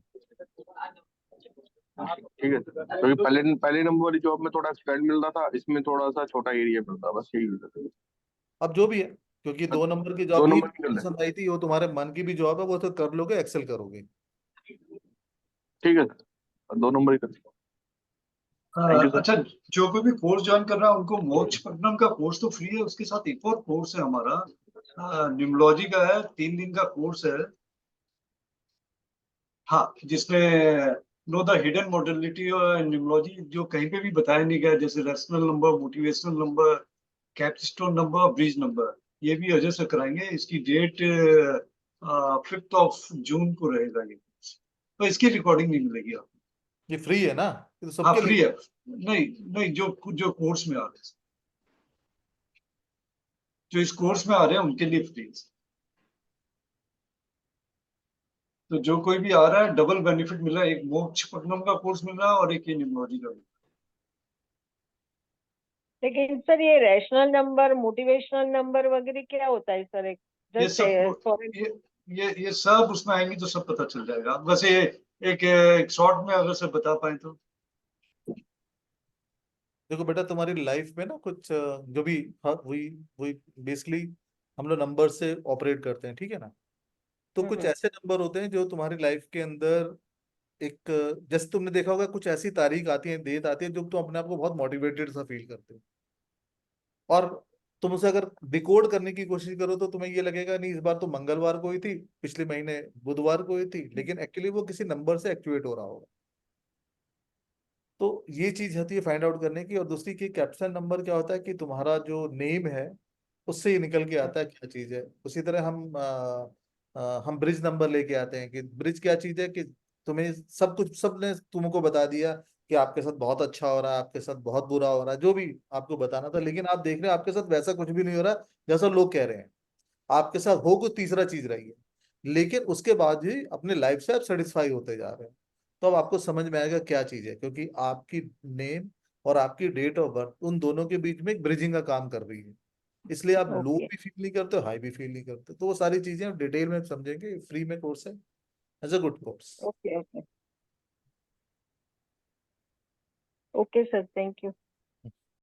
R: ठीक है सर, क्योंकि पहले पहले नंबर वाली जॉब में थोड़ा एक्सपेंड मिल रहा था, इसमें थोड़ा सा छोटा एरिया मिल रहा, बस यही होता
A: अब जो भी है, क्योंकि 2 नंबर की
R: दो
A: जॉब भी
R: नंबर की कर ले।
A: पसंद आई थी, वो तुम्हारे मन की भी जॉब है, वो तो कर लोगे, एक्सेल करोगे।
R: ठीक है सर, 2 नंबर ही कर लो। Thank you sir.
B: अच्छा, जो कोई भी कोर्स ज्वाइन कर रहा है उनको मोक्षपट्टनम का कोर्स तो फ्री है, उसके साथ एक और कोर्स है हमारा, न्यूमरोलॉजी का है, 3 दिन का कोर्स है। हाँ, जिसमें नो द हिडन मॉडलिटी और न्यूमरोलॉजी जो कहीं पे भी बताया नहीं गया, जैसे rational number, motivational number, capstone number, bridge number, ये भी अजय से कराएंगे। इसकी डेट 5 जून को रहेगा ये। तो इसकी रिकॉर्डिंग नहीं मिलेगी आपको।
A: ये फ्री है ना? ये तो
B: हाँ
A: सबके
B: फ्री
A: लिए।
B: है। नहीं नहीं, जो जो कोर्स में आ रहे हैं, जो इस कोर्स में आ रहे हैं उनके लिए फ्री है। तो जो कोई भी आ रहा है डबल बेनिफिट मिल रहा है, एक मोक्षपट्टनम का कोर्स मिल रहा है और एक ये न्यूमरोलॉजी का भी।
P: लेकिन सर ये रैशनल नंबर, मोटिवेशनल नंबर वगैरह क्या होता है सर? एक
B: ये
P: जस्ट
B: सब
P: फॉर
B: ये सब उसमें आएंगी तो सब पता चल जाएगा। बस ये एक शॉर्ट में अगर सब बता पाए तो।
A: देखो बेटा, तुम्हारी लाइफ में ना कुछ जो भी, हाँ, वही वही बेसिकली हम लोग नंबर से ऑपरेट करते हैं, ठीक है ना? तो कुछ ऐसे नंबर होते हैं जो तुम्हारी लाइफ के अंदर एक जैसे तुमने देखा होगा, कुछ ऐसी तारीख आती है, डेट आती है, जब तुम अपने आप को बहुत मोटिवेटेड सा फील करते हो, और तुम उसे अगर डिकोड करने की कोशिश करो तो तुम्हें ये लगेगा नहीं, इस बार तो मंगलवार को हुई थी, पिछले महीने बुधवार को हुई थी, लेकिन एक्चुअली वो किसी नंबर से एक्टिवेट हो रहा होगा। तो ये चीज होती है फाइंड आउट करने की। और दूसरी की कैप्शन नंबर क्या होता है कि तुम्हारा जो नेम है, उससे ही निकल के आता है क्या चीज है। उसी तरह हम ब्रिज नंबर लेके आते हैं कि ब्रिज क्या चीज है, कि तुम्हें सब कुछ सबने तुमको बता दिया कि आपके साथ बहुत अच्छा हो रहा है, आपके साथ बहुत बुरा हो रहा है, जो भी आपको बताना था, लेकिन आप देख रहे हैं आपके साथ वैसा कुछ भी नहीं हो रहा जैसा लोग कह रहे हैं। आपके साथ हो कुछ तीसरा चीज रही है, लेकिन उसके बाद भी अपने लाइफ से आप सेटिस्फाई होते जा रहे हैं। तो अब आपको समझ में आएगा क्या चीज है, क्योंकि आपकी नेम और आपकी डेट ऑफ बर्थ उन दोनों के बीच में एक ब्रिजिंग का काम कर रही है। इसलिए आप लो
P: ओके
A: भी फील नहीं करते, हाई भी फील नहीं करते। तो वो सारी चीजें आप डिटेल में समझेंगे, फ्री में कोर्स है, as a good course.
P: Okay okay okay sir, thank you.